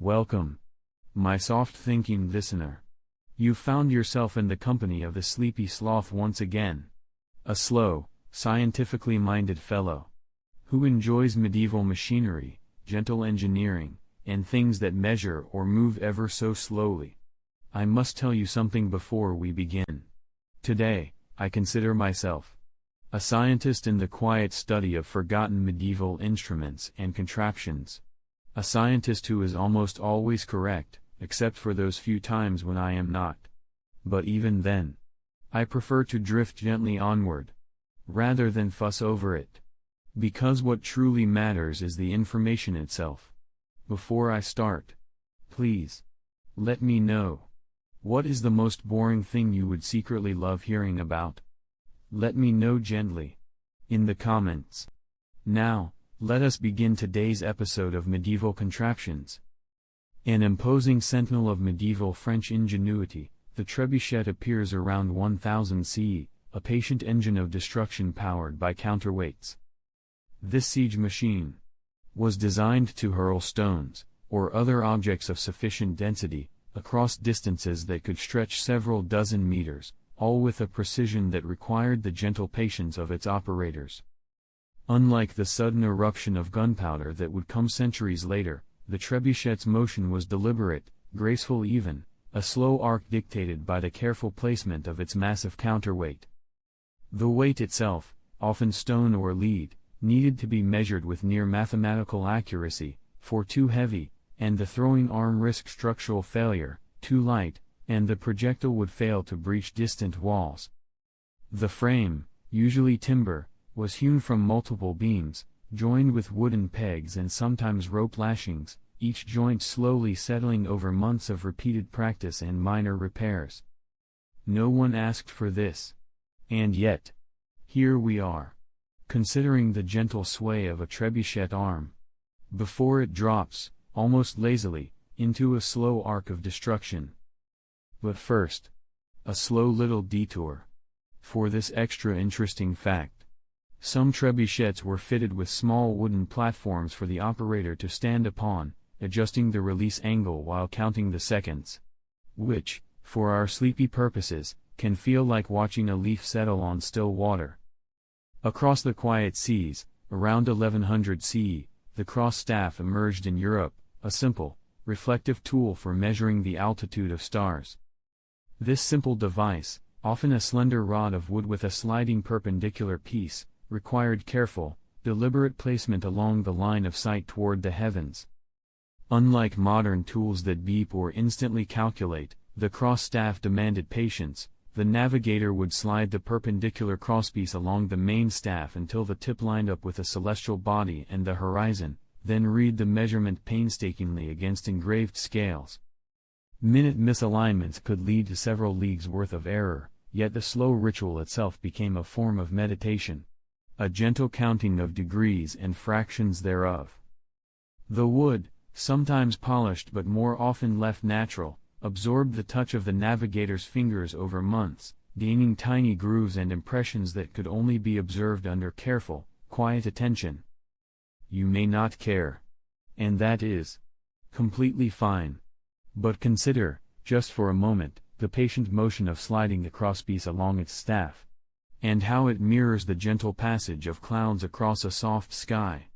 Welcome, my soft-thinking listener. You've found yourself in the company of the Sleepy Sloth once again. A slow, scientifically minded fellow, who enjoys medieval machinery, gentle engineering, and things that measure or move ever so slowly. I must tell you something before we begin. Today, I consider myself a scientist in the quiet study of forgotten medieval instruments and contraptions. A scientist who is almost always correct, except for those few times when I am not. But even then, I prefer to drift gently onward, rather than fuss over it. Because what truly matters is the information itself. Before I start, please, let me know. What is the most boring thing you would secretly love hearing about? Let me know gently, in the comments. Now, let us begin today's episode of Medieval Contraptions. An imposing sentinel of medieval French ingenuity, the trebuchet appears around 1000 CE, a patient engine of destruction powered by counterweights. This siege machine was designed to hurl stones, or other objects of sufficient density, across distances that could stretch several dozen meters, all with a precision that required the gentle patience of its operators. Unlike the sudden eruption of gunpowder that would come centuries later, the trebuchet's motion was deliberate, graceful even, a slow arc dictated by the careful placement of its massive counterweight. The weight itself, often stone or lead, needed to be measured with near mathematical accuracy, for too heavy, and the throwing arm risked structural failure, too light, and the projectile would fail to breach distant walls. The frame, usually timber, was hewn from multiple beams, joined with wooden pegs and sometimes rope lashings, each joint slowly settling over months of repeated practice and minor repairs. No one asked for this. And yet, here we are, considering the gentle sway of a trebuchet arm, before it drops, almost lazily, into a slow arc of destruction. But first, a slow little detour. For this extra interesting fact, some trebuchets were fitted with small wooden platforms for the operator to stand upon, adjusting the release angle while counting the seconds. Which, for our sleepy purposes, can feel like watching a leaf settle on still water. Across the quiet seas, around 1100 CE, the cross staff emerged in Europe, a simple, reflective tool for measuring the altitude of stars. This simple device, often a slender rod of wood with a sliding perpendicular piece, required careful, deliberate placement along the line of sight toward the heavens. Unlike modern tools that beep or instantly calculate, the cross staff demanded patience. The navigator would slide the perpendicular crosspiece along the main staff until the tip lined up with the celestial body and the horizon, then read the measurement painstakingly against engraved scales. Minute misalignments could lead to several leagues' worth of error, yet the slow ritual itself became a form of meditation, a gentle counting of degrees and fractions thereof. The wood, sometimes polished but more often left natural, absorbed the touch of the navigator's fingers over months, gaining tiny grooves and impressions that could only be observed under careful, quiet attention. You may not care. And that is completely fine. But consider, just for a moment, the patient motion of sliding the crosspiece along its staff, and how it mirrors the gentle passage of clouds across a soft sky.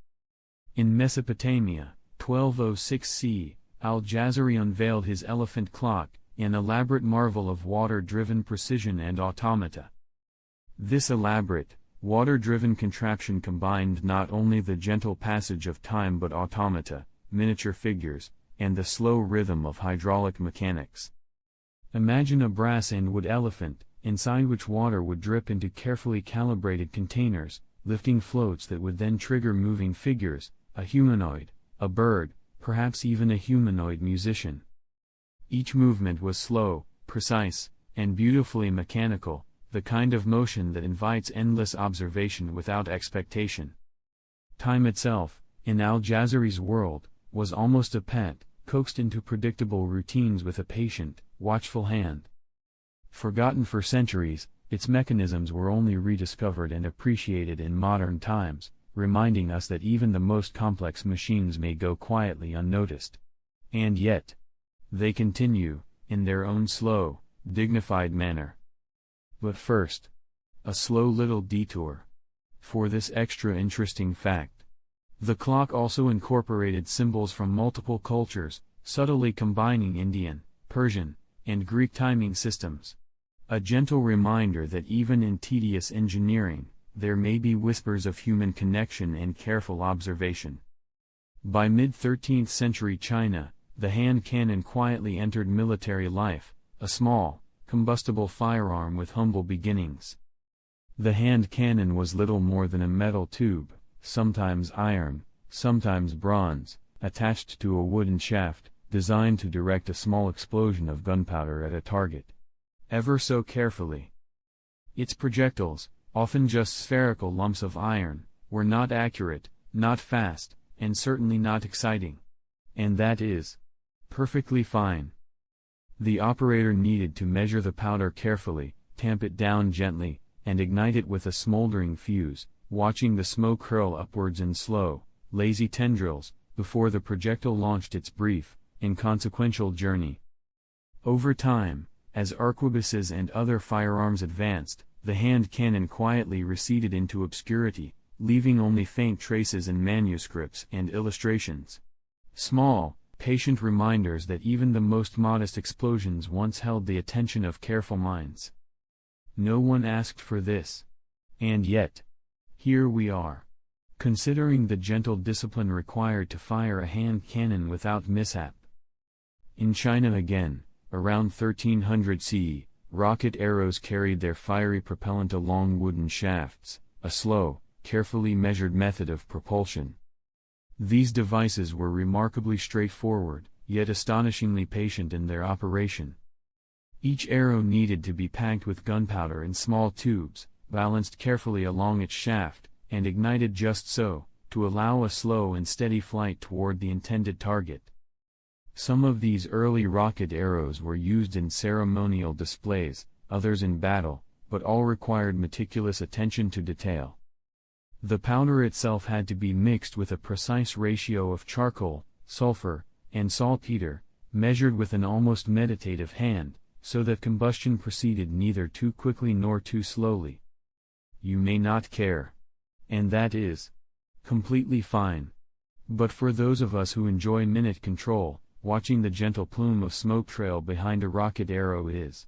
In Mesopotamia, 1206 CE, Al-Jazari unveiled his elephant clock, an elaborate marvel of water-driven precision and automata. This elaborate, water-driven contraption combined not only the gentle passage of time but automata, miniature figures, and the slow rhythm of hydraulic mechanics. Imagine a brass and wood elephant, inside which water would drip into carefully calibrated containers, lifting floats that would then trigger moving figures, a humanoid, a bird, perhaps even a humanoid musician. Each movement was slow, precise, and beautifully mechanical, the kind of motion that invites endless observation without expectation. Time itself, in Al-Jazari's world, was almost a pet, coaxed into predictable routines with a patient, watchful hand. Forgotten for centuries, its mechanisms were only rediscovered and appreciated in modern times, reminding us that even the most complex machines may go quietly unnoticed. And yet, they continue, in their own slow, dignified manner. But first, a slow little detour. For this extra interesting fact. The clock also incorporated symbols from multiple cultures, subtly combining Indian, Persian, and Greek timing systems. A gentle reminder that even in tedious engineering, there may be whispers of human connection and careful observation. By mid-13th century China, the hand cannon quietly entered military life, a small, combustible firearm with humble beginnings. The hand cannon was little more than a metal tube, sometimes iron, sometimes bronze, attached to a wooden shaft, designed to direct a small explosion of gunpowder at a target. Ever so carefully. Its projectiles, often just spherical lumps of iron, were not accurate, not fast, and certainly not exciting. And that is perfectly fine. The operator needed to measure the powder carefully, tamp it down gently, and ignite it with a smoldering fuse, watching the smoke curl upwards in slow, lazy tendrils, before the projectile launched its brief, inconsequential journey. Over time, as arquebuses and other firearms advanced, the hand cannon quietly receded into obscurity, leaving only faint traces in manuscripts and illustrations. Small, patient reminders that even the most modest explosions once held the attention of careful minds. No one asked for this. And yet, here we are. Considering the gentle discipline required to fire a hand cannon without mishap. In China again, around 1300 CE, rocket arrows carried their fiery propellant along wooden shafts, a slow, carefully measured method of propulsion. These devices were remarkably straightforward, yet astonishingly patient in their operation. Each arrow needed to be packed with gunpowder in small tubes, balanced carefully along its shaft, and ignited just so, to allow a slow and steady flight toward the intended target. Some of these early rocket arrows were used in ceremonial displays, others in battle, but all required meticulous attention to detail. The powder itself had to be mixed with a precise ratio of charcoal, sulfur, and saltpeter, measured with an almost meditative hand, so that combustion proceeded neither too quickly nor too slowly. You may not care. And that is completely fine. But for those of us who enjoy minute control, watching the gentle plume of smoke trail behind a rocket arrow is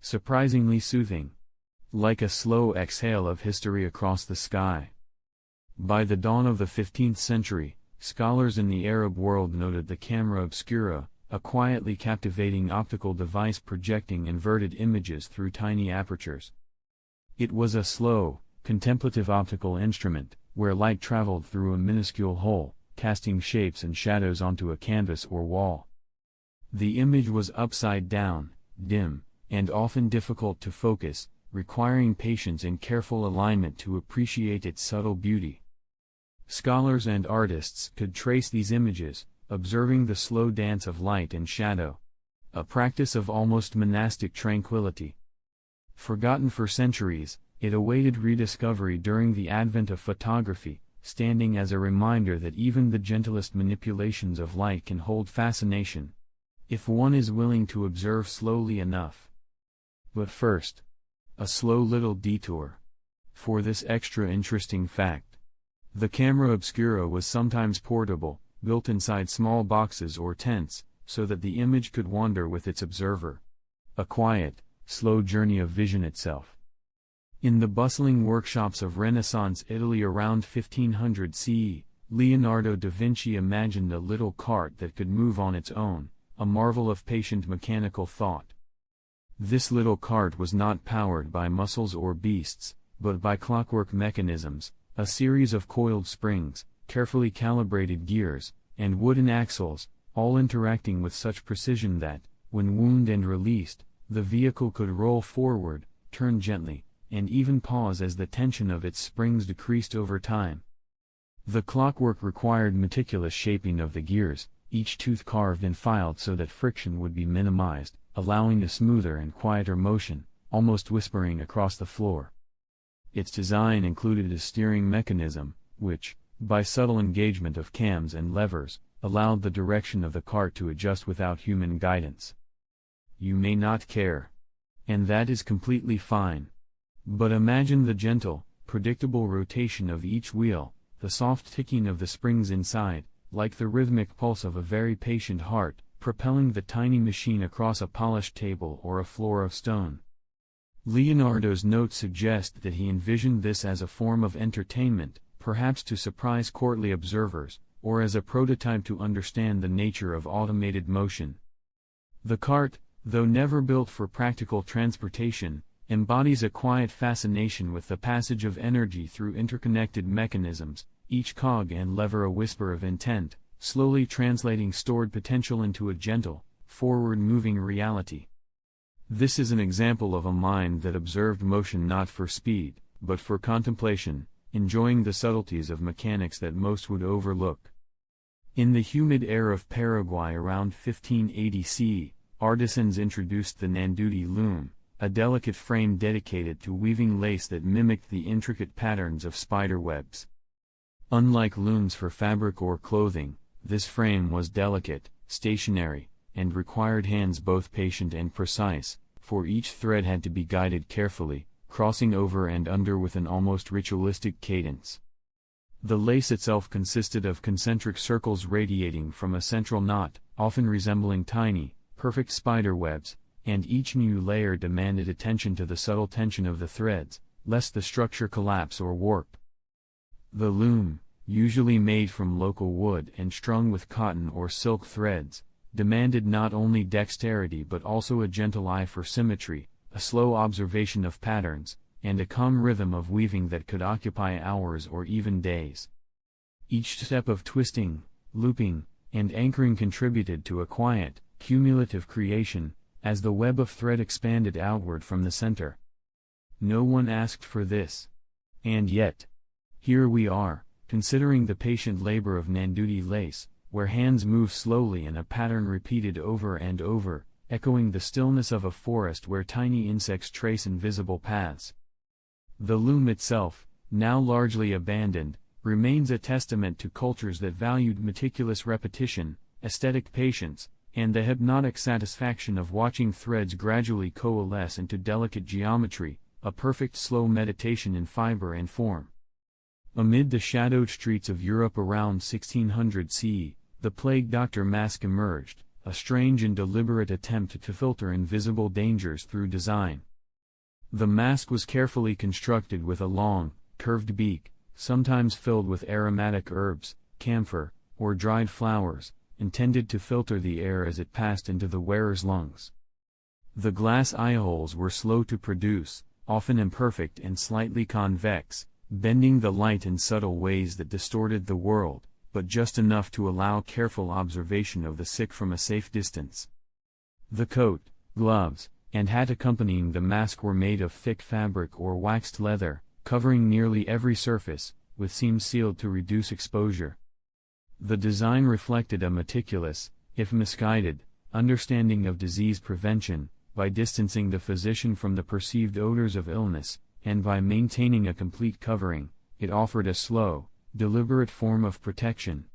surprisingly soothing. Like a slow exhale of history across the sky. By the dawn of the 15th century, scholars in the Arab world noted the camera obscura, a quietly captivating optical device projecting inverted images through tiny apertures. It was a slow, contemplative optical instrument, where light traveled through a minuscule hole, casting shapes and shadows onto a canvas or wall. The image was upside down, dim, and often difficult to focus, requiring patience and careful alignment to appreciate its subtle beauty. Scholars and artists could trace these images, observing the slow dance of light and shadow. A practice of almost monastic tranquility. Forgotten for centuries, it awaited rediscovery during the advent of photography, standing as a reminder that even the gentlest manipulations of light can hold fascination, if one is willing to observe slowly enough. But first, a slow little detour. For this extra interesting fact. The camera obscura was sometimes portable, built inside small boxes or tents, so that the image could wander with its observer. A quiet, slow journey of vision itself. In the bustling workshops of Renaissance Italy around 1500 CE, Leonardo da Vinci imagined a little cart that could move on its own, a marvel of patient mechanical thought. This little cart was not powered by muscles or beasts, but by clockwork mechanisms, a series of coiled springs, carefully calibrated gears, and wooden axles, all interacting with such precision that, when wound and released, the vehicle could roll forward, turn gently, and even pause as the tension of its springs decreased over time. The clockwork required meticulous shaping of the gears, each tooth carved and filed so that friction would be minimized, allowing a smoother and quieter motion, almost whispering across the floor. Its design included a steering mechanism, which, by subtle engagement of cams and levers, allowed the direction of the cart to adjust without human guidance. You may not care. And that is completely fine. But imagine the gentle, predictable rotation of each wheel, the soft ticking of the springs inside, like the rhythmic pulse of a very patient heart, propelling the tiny machine across a polished table or a floor of stone. Leonardo's notes suggest that he envisioned this as a form of entertainment, perhaps to surprise courtly observers, or as a prototype to understand the nature of automated motion. The cart, though never built for practical transportation, embodies a quiet fascination with the passage of energy through interconnected mechanisms, each cog and lever a whisper of intent, slowly translating stored potential into a gentle, forward-moving reality. This is an example of a mind that observed motion not for speed, but for contemplation, enjoying the subtleties of mechanics that most would overlook. In the humid air of Paraguay around 1580 CE, artisans introduced the Nanduti loom, a delicate frame dedicated to weaving lace that mimicked the intricate patterns of spider webs. Unlike looms for fabric or clothing, this frame was delicate, stationary, and required hands both patient and precise, for each thread had to be guided carefully, crossing over and under with an almost ritualistic cadence. The lace itself consisted of concentric circles radiating from a central knot, often resembling tiny, perfect spider webs, and each new layer demanded attention to the subtle tension of the threads, lest the structure collapse or warp. The loom, usually made from local wood and strung with cotton or silk threads, demanded not only dexterity but also a gentle eye for symmetry, a slow observation of patterns, and a calm rhythm of weaving that could occupy hours or even days. Each step of twisting, looping, and anchoring contributed to a quiet, cumulative creation, as the web of thread expanded outward from the center. No one asked for this. And yet, here we are, considering the patient labor of Nanduti lace, where hands move slowly and a pattern repeated over and over, echoing the stillness of a forest where tiny insects trace invisible paths. The loom itself, now largely abandoned, remains a testament to cultures that valued meticulous repetition, aesthetic patience, and the hypnotic satisfaction of watching threads gradually coalesce into delicate geometry, a perfect slow meditation in fiber and form. Amid the shadowed streets of Europe around 1600 CE, the plague doctor mask emerged, a strange and deliberate attempt to filter invisible dangers through design. The mask was carefully constructed with a long, curved beak, sometimes filled with aromatic herbs, camphor, or dried flowers, intended to filter the air as it passed into the wearer's lungs. The glass eyeholes were slow to produce, often imperfect and slightly convex, bending the light in subtle ways that distorted the world, but just enough to allow careful observation of the sick from a safe distance. The coat, gloves, and hat accompanying the mask were made of thick fabric or waxed leather, covering nearly every surface, with seams sealed to reduce exposure. The design reflected a meticulous, if misguided, understanding of disease prevention, by distancing the physician from the perceived odors of illness, and by maintaining a complete covering, it offered a slow, deliberate form of protection.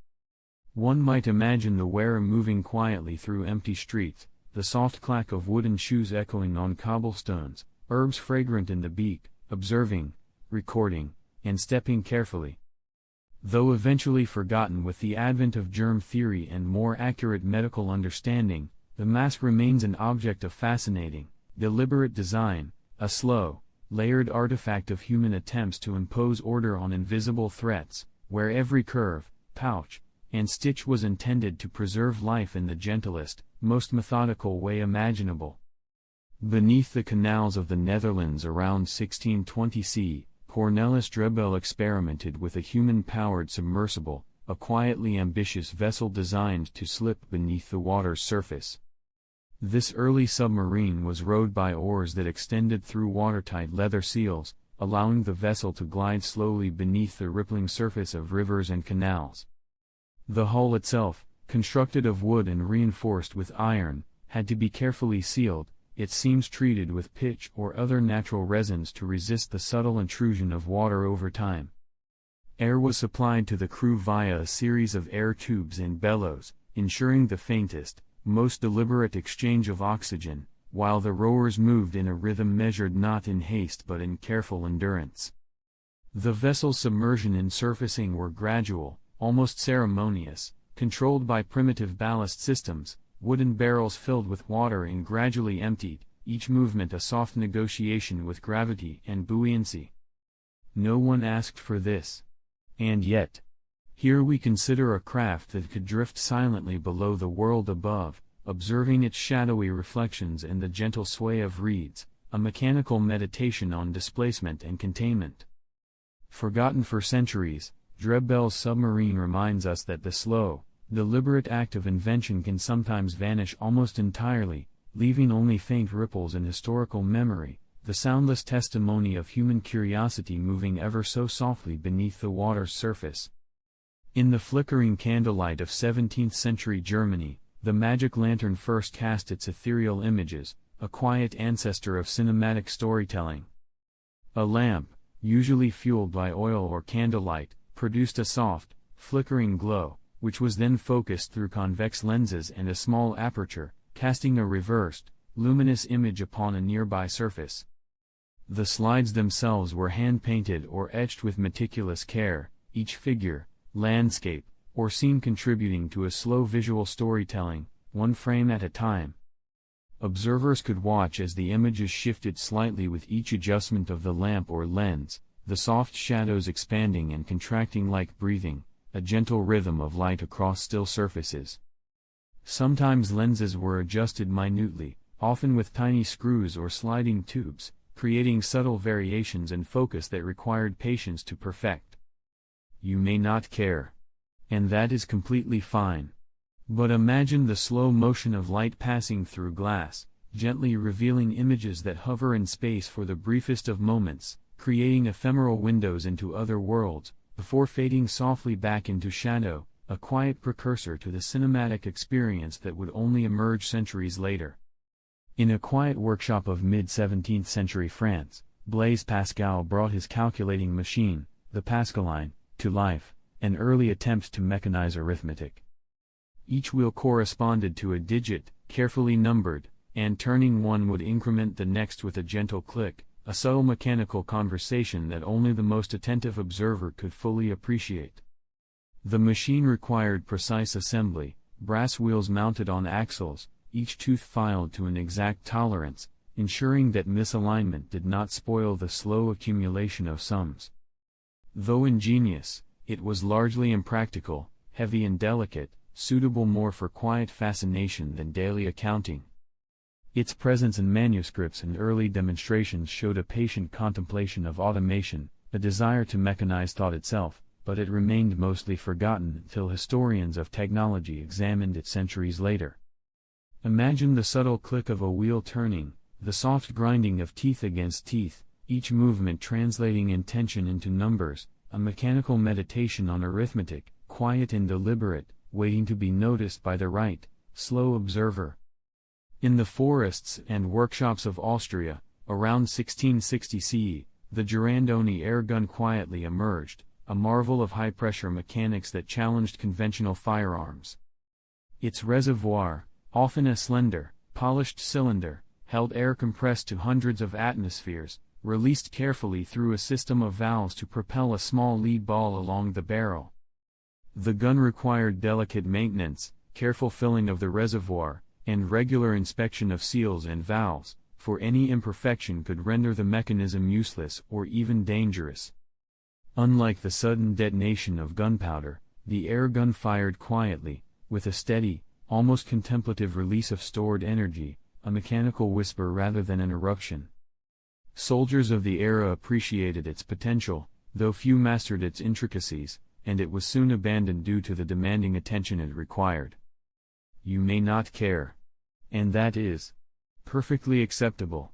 One might imagine the wearer moving quietly through empty streets, the soft clack of wooden shoes echoing on cobblestones, herbs fragrant in the beak, observing, recording, and stepping carefully. Though eventually forgotten with the advent of germ theory and more accurate medical understanding, the mask remains an object of fascinating, deliberate design, a slow, layered artifact of human attempts to impose order on invisible threats, where every curve, pouch, and stitch was intended to preserve life in the gentlest, most methodical way imaginable. Beneath the canals of the Netherlands around 1620 CE, Cornelis Drebbel experimented with a human-powered submersible, a quietly ambitious vessel designed to slip beneath the water's surface. This early submarine was rowed by oars that extended through watertight leather seals, allowing the vessel to glide slowly beneath the rippling surface of rivers and canals. The hull itself, constructed of wood and reinforced with iron, had to be carefully sealed, its seams treated with pitch or other natural resins to resist the subtle intrusion of water over time. Air was supplied to the crew via a series of air tubes and bellows, ensuring the faintest, most deliberate exchange of oxygen, while the rowers moved in a rhythm measured not in haste but in careful endurance. The vessel's submersion and surfacing were gradual, almost ceremonious, controlled by primitive ballast systems, wooden barrels filled with water and gradually emptied, each movement a soft negotiation with gravity and buoyancy. No one asked for this. And yet, here we consider a craft that could drift silently below the world above, observing its shadowy reflections and the gentle sway of reeds, a mechanical meditation on displacement and containment. Forgotten for centuries, Drebbel's submarine reminds us that the slow, deliberate act of invention can sometimes vanish almost entirely, leaving only faint ripples in historical memory, the soundless testimony of human curiosity moving ever so softly beneath the water's surface. In the flickering candlelight of 17th-century Germany, the magic lantern first cast its ethereal images, a quiet ancestor of cinematic storytelling. A lamp, usually fueled by oil or candlelight, produced a soft, flickering glow, which was then focused through convex lenses and a small aperture, casting a reversed, luminous image upon a nearby surface. The slides themselves were hand-painted or etched with meticulous care, each figure, landscape, or scene contributing to a slow visual storytelling, one frame at a time. Observers could watch as the images shifted slightly with each adjustment of the lamp or lens, the soft shadows expanding and contracting like breathing, a gentle rhythm of light across still surfaces. Sometimes lenses were adjusted minutely, often with tiny screws or sliding tubes, creating subtle variations in focus that required patience to perfect. You may not care. And that is completely fine. But imagine the slow motion of light passing through glass, gently revealing images that hover in space for the briefest of moments, creating ephemeral windows into other worlds, before fading softly back into shadow, a quiet precursor to the cinematic experience that would only emerge centuries later. In a quiet workshop of mid-17th century France, Blaise Pascal brought his calculating machine, the Pascaline, to life, an early attempt to mechanize arithmetic. Each wheel corresponded to a digit, carefully numbered, and turning one would increment the next with a gentle click, a subtle mechanical conversation that only the most attentive observer could fully appreciate. The machine required precise assembly, brass wheels mounted on axles, each tooth filed to an exact tolerance, ensuring that misalignment did not spoil the slow accumulation of sums. Though ingenious, it was largely impractical, heavy and delicate, suitable more for quiet fascination than daily accounting. Its presence in manuscripts and early demonstrations showed a patient contemplation of automation, a desire to mechanize thought itself, but it remained mostly forgotten until historians of technology examined it centuries later. Imagine the subtle click of a wheel turning, the soft grinding of teeth against teeth, each movement translating intention into numbers, a mechanical meditation on arithmetic, quiet and deliberate, waiting to be noticed by the right, slow observer. In the forests and workshops of Austria, around 1660 CE, the Girandoni air gun quietly emerged, a marvel of high-pressure mechanics that challenged conventional firearms. Its reservoir, often a slender, polished cylinder, held air compressed to hundreds of atmospheres, released carefully through a system of valves to propel a small lead ball along the barrel. The gun required delicate maintenance, careful filling of the reservoir, and regular inspection of seals and valves, for any imperfection could render the mechanism useless or even dangerous. Unlike the sudden detonation of gunpowder, the air gun fired quietly, with a steady, almost contemplative release of stored energy, a mechanical whisper rather than an eruption. Soldiers of the era appreciated its potential, though few mastered its intricacies, and it was soon abandoned due to the demanding attention it required. You may not care. And that is perfectly acceptable.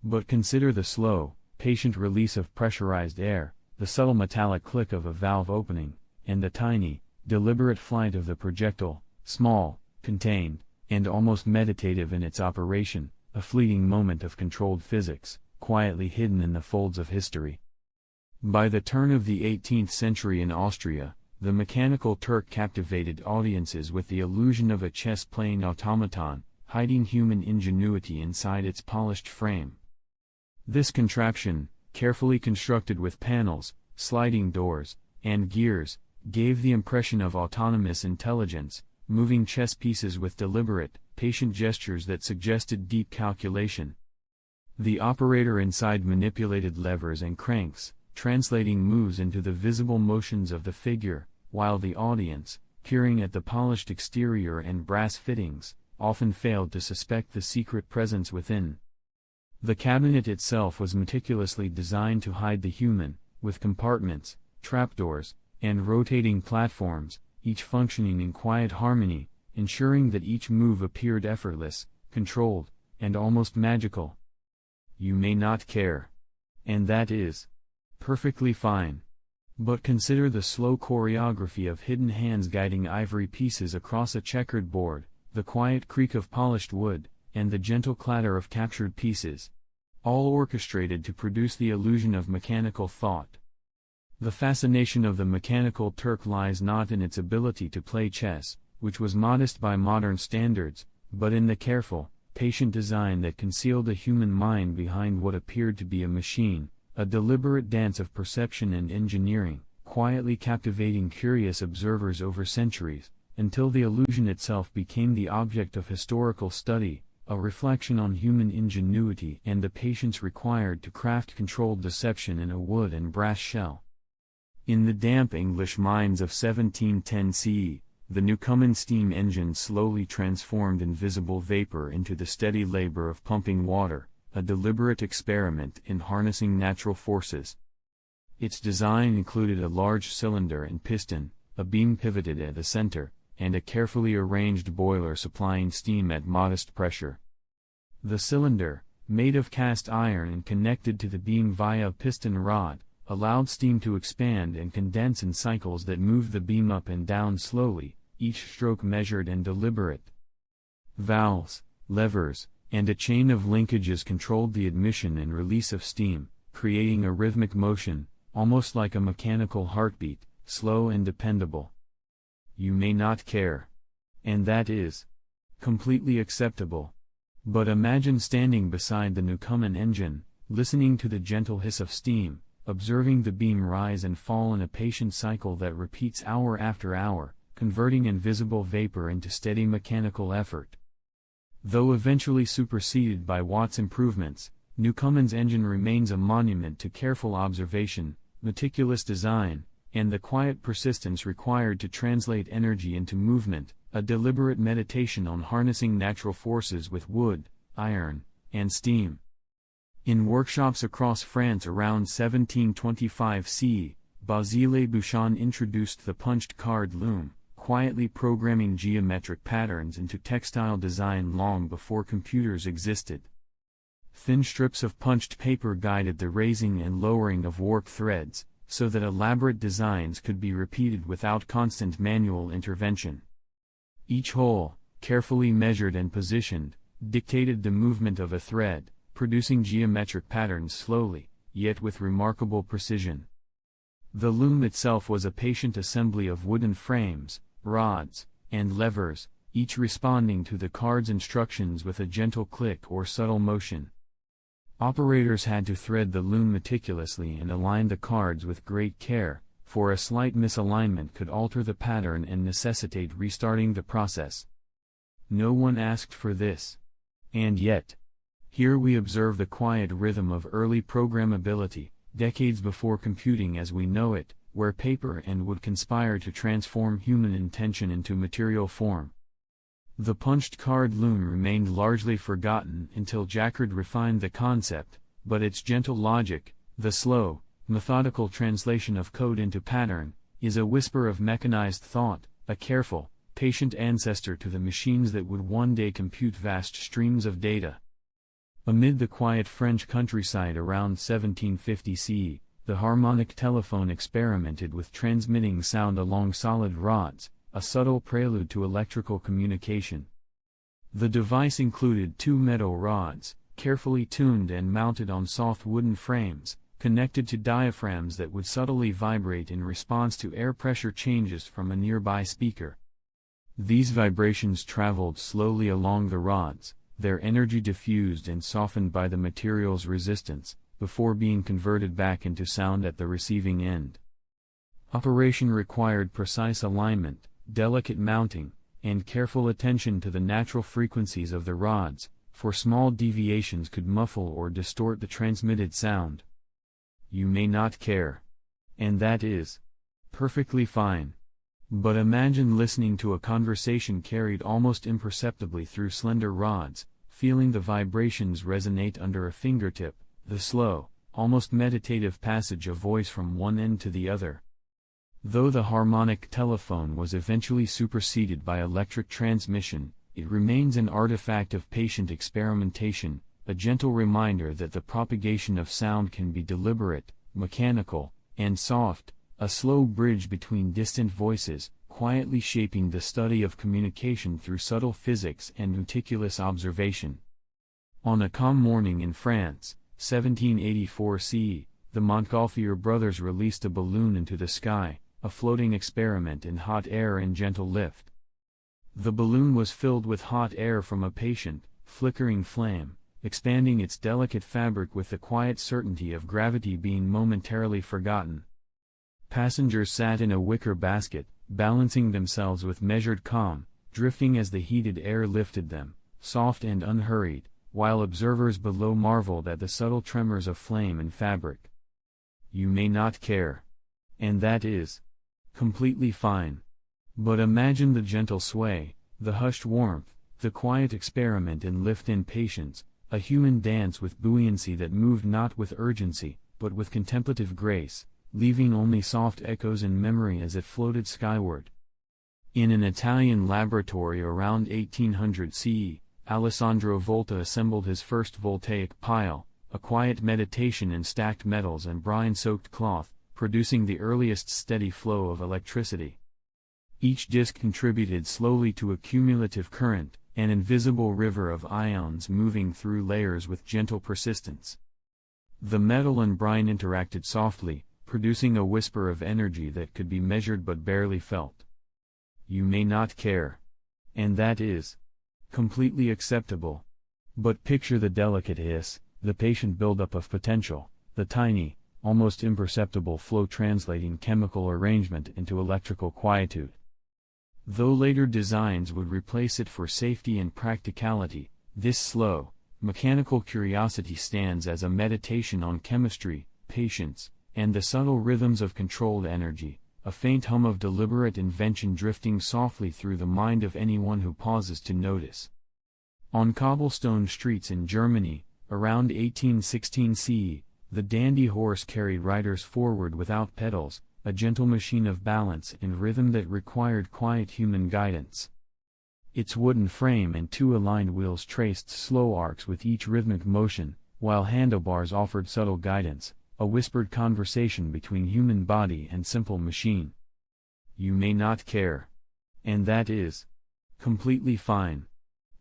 But consider the slow, patient release of pressurized air, the subtle metallic click of a valve opening, and the tiny, deliberate flight of the projectile, small, contained, and almost meditative in its operation, a fleeting moment of controlled physics, quietly hidden in the folds of history. By the turn of the 18th century in Austria, the mechanical Turk captivated audiences with the illusion of a chess-playing automaton, hiding human ingenuity inside its polished frame. This contraption, carefully constructed with panels, sliding doors, and gears, gave the impression of autonomous intelligence, moving chess pieces with deliberate, patient gestures that suggested deep calculation. The operator inside manipulated levers and cranks, translating moves into the visible motions of the figure, while the audience, peering at the polished exterior and brass fittings, often failed to suspect the secret presence within. The cabinet itself was meticulously designed to hide the human, with compartments, trapdoors, and rotating platforms, each functioning in quiet harmony, ensuring that each move appeared effortless, controlled, and almost magical. You may not care. And that is perfectly fine. But consider the slow choreography of hidden hands guiding ivory pieces across a checkered board, the quiet creak of polished wood, and the gentle clatter of captured pieces, all orchestrated to produce the illusion of mechanical thought. The fascination of the mechanical Turk lies not in its ability to play chess, which was modest by modern standards, but in the careful, patient design that concealed a human mind behind what appeared to be a machine, a deliberate dance of perception and engineering, quietly captivating curious observers over centuries, until the illusion itself became the object of historical study, a reflection on human ingenuity and the patience required to craft controlled deception in a wood and brass shell. In the damp English mines of 1710 CE, the Newcomen steam engine slowly transformed invisible vapor into the steady labor of pumping water, a deliberate experiment in harnessing natural forces. Its design included a large cylinder and piston, a beam pivoted at the center, and a carefully arranged boiler supplying steam at modest pressure. The cylinder, made of cast iron and connected to the beam via a piston rod, allowed steam to expand and condense in cycles that moved the beam up and down slowly, each stroke measured and deliberate. Valves, levers, and a chain of linkages controlled the admission and release of steam, creating a rhythmic motion, almost like a mechanical heartbeat, slow and dependable. You may not care. And that is completely acceptable. But imagine standing beside the Newcomen engine, listening to the gentle hiss of steam, observing the beam rise and fall in a patient cycle that repeats hour after hour, converting invisible vapor into steady mechanical effort. Though eventually superseded by Watt's improvements, Newcomen's engine remains a monument to careful observation, meticulous design, and the quiet persistence required to translate energy into movement, a deliberate meditation on harnessing natural forces with wood, iron, and steam. In workshops across France around 1725 CE, Basile Bouchon introduced the punched card loom, quietly programming geometric patterns into textile design long before computers existed. Thin strips of punched paper guided the raising and lowering of warp threads, so that elaborate designs could be repeated without constant manual intervention. Each hole, carefully measured and positioned, dictated the movement of a thread, producing geometric patterns slowly, yet with remarkable precision. The loom itself was a patient assembly of wooden frames, rods, and levers, each responding to the card's instructions with a gentle click or subtle motion. Operators had to thread the loom meticulously and align the cards with great care, for a slight misalignment could alter the pattern and necessitate restarting the process. No one asked for this. And yet, here we observe the quiet rhythm of early programmability, decades before computing as we know it, where paper and wood conspire to transform human intention into material form. The punched card loom remained largely forgotten until Jacquard refined the concept, but its gentle logic, the slow, methodical translation of code into pattern, is a whisper of mechanized thought, a careful, patient ancestor to the machines that would one day compute vast streams of data. Amid the quiet French countryside around 1750 CE, the harmonic telephone experimented with transmitting sound along solid rods, a subtle prelude to electrical communication. The device included two metal rods, carefully tuned and mounted on soft wooden frames, connected to diaphragms that would subtly vibrate in response to air pressure changes from a nearby speaker. These vibrations traveled slowly along the rods, their energy diffused and softened by the material's resistance, before being converted back into sound at the receiving end. Operation required precise alignment, delicate mounting, and careful attention to the natural frequencies of the rods, for small deviations could muffle or distort the transmitted sound. You may not care. And that is perfectly fine. But imagine listening to a conversation carried almost imperceptibly through slender rods, feeling the vibrations resonate under a fingertip, the slow, almost meditative passage of voice from one end to the other. Though the harmonic telephone was eventually superseded by electric transmission, it remains an artifact of patient experimentation, a gentle reminder that the propagation of sound can be deliberate, mechanical, and soft, a slow bridge between distant voices, quietly shaping the study of communication through subtle physics and meticulous observation. On a calm morning in France, 1784 CE, the Montgolfier brothers released a balloon into the sky, a floating experiment in hot air and gentle lift. The balloon was filled with hot air from a patient, flickering flame, expanding its delicate fabric with the quiet certainty of gravity being momentarily forgotten. Passengers sat in a wicker basket, balancing themselves with measured calm, drifting as the heated air lifted them, soft and unhurried, while observers below marveled at the subtle tremors of flame and fabric. You may not care. And that is completely fine. But imagine the gentle sway, the hushed warmth, the quiet experiment in lift and patience, a human dance with buoyancy that moved not with urgency, but with contemplative grace, leaving only soft echoes in memory as it floated skyward. In an Italian laboratory around 1800 CE, Alessandro Volta assembled his first voltaic pile, a quiet meditation in stacked metals and brine-soaked cloth, producing the earliest steady flow of electricity. Each disc contributed slowly to a cumulative current, an invisible river of ions moving through layers with gentle persistence. The metal and brine interacted softly, producing a whisper of energy that could be measured but barely felt. You may not care. And that is completely acceptable. But picture the delicate hiss, the patient buildup of potential, the tiny, almost imperceptible flow translating chemical arrangement into electrical quietude. Though later designs would replace it for safety and practicality, this slow, mechanical curiosity stands as a meditation on chemistry, patience, and the subtle rhythms of controlled energy, a faint hum of deliberate invention drifting softly through the mind of anyone who pauses to notice. On cobblestone streets in Germany, around 1816 CE, the dandy horse carried riders forward without pedals, a gentle machine of balance and rhythm that required quiet human guidance. Its wooden frame and two aligned wheels traced slow arcs with each rhythmic motion, while handlebars offered subtle guidance, a whispered conversation between human body and simple machine. You may not care. And that is completely fine.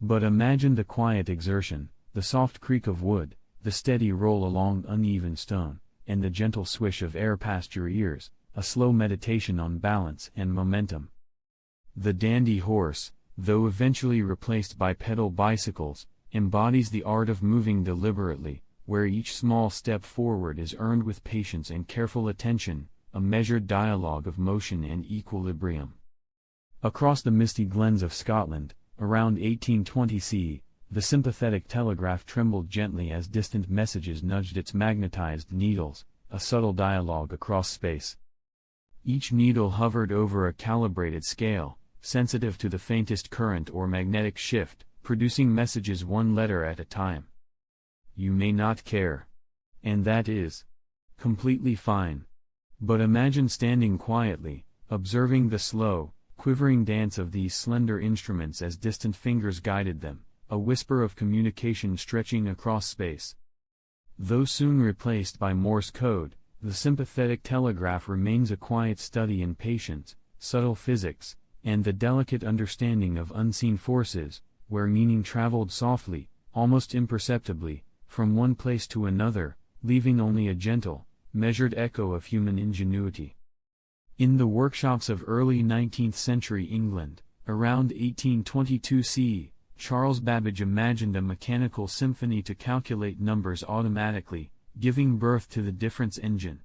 But imagine the quiet exertion, the soft creak of wood, the steady roll along uneven stone, and the gentle swish of air past your ears, a slow meditation on balance and momentum. The dandy horse, though eventually replaced by pedal bicycles, embodies the art of moving deliberately, where each small step forward is earned with patience and careful attention, a measured dialogue of motion and equilibrium. Across the misty glens of Scotland, around 1820 CE, the sympathetic telegraph trembled gently as distant messages nudged its magnetized needles, a subtle dialogue across space. Each needle hovered over a calibrated scale, sensitive to the faintest current or magnetic shift, producing messages one letter at a time. You may not care. And that is completely fine. But imagine standing quietly, observing the slow, quivering dance of these slender instruments as distant fingers guided them, a whisper of communication stretching across space. Though soon replaced by Morse code, the sympathetic telegraph remains a quiet study in patience, subtle physics, and the delicate understanding of unseen forces, where meaning traveled softly, almost imperceptibly, from one place to another, leaving only a gentle, measured echo of human ingenuity. In the workshops of early 19th century England, around 1822 CE, Charles Babbage imagined a mechanical symphony to calculate numbers automatically, giving birth to the difference engine.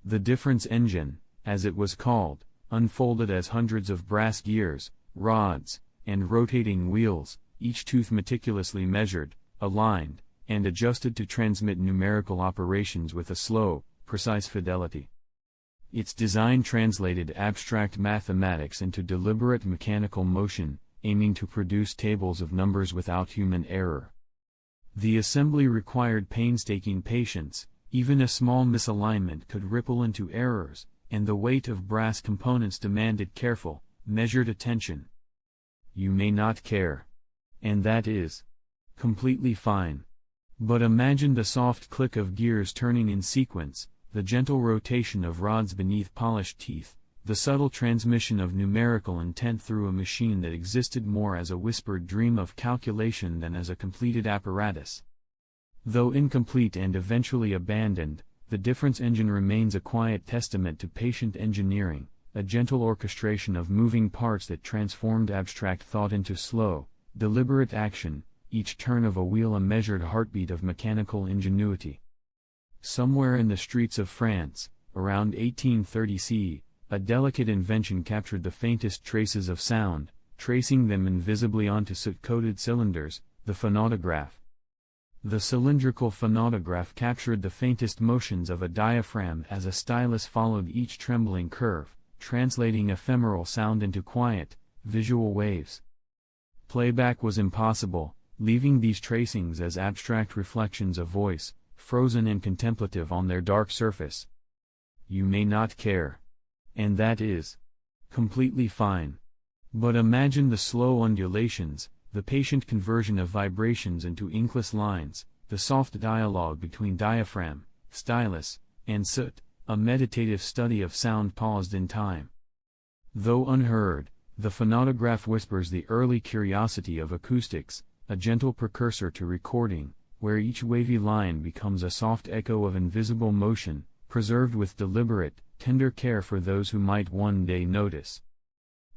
The difference engine, as it was called, unfolded as hundreds of brass gears, rods, and rotating wheels, each tooth meticulously measured, aligned, and adjusted to transmit numerical operations with a slow, precise fidelity. Its design translated abstract mathematics into deliberate mechanical motion, aiming to produce tables of numbers without human error. The assembly required painstaking patience, even a small misalignment could ripple into errors, and the weight of brass components demanded careful, measured attention. You may not care. And that is completely fine. But imagine the soft click of gears turning in sequence, the gentle rotation of rods beneath polished teeth, the subtle transmission of numerical intent through a machine that existed more as a whispered dream of calculation than as a completed apparatus. Though incomplete and eventually abandoned, the difference engine remains a quiet testament to patient engineering, a gentle orchestration of moving parts that transformed abstract thought into slow, deliberate action, each turn of a wheel a measured heartbeat of mechanical ingenuity. Somewhere in the streets of France, around 1830 CE, a delicate invention captured the faintest traces of sound, tracing them invisibly onto soot-coated cylinders, the phonautograph. The cylindrical phonautograph captured the faintest motions of a diaphragm as a stylus followed each trembling curve, translating ephemeral sound into quiet, visual waves. Playback was impossible, leaving these tracings as abstract reflections of voice, frozen and contemplative on their dark surface. You may not care. And that is completely fine. But imagine the slow undulations, the patient conversion of vibrations into inkless lines, the soft dialogue between diaphragm, stylus, and soot, a meditative study of sound paused in time. Though unheard, the phonautograph whispers the early curiosity of acoustics, a gentle precursor to recording, where each wavy line becomes a soft echo of invisible motion, preserved with deliberate, tender care for those who might one day notice.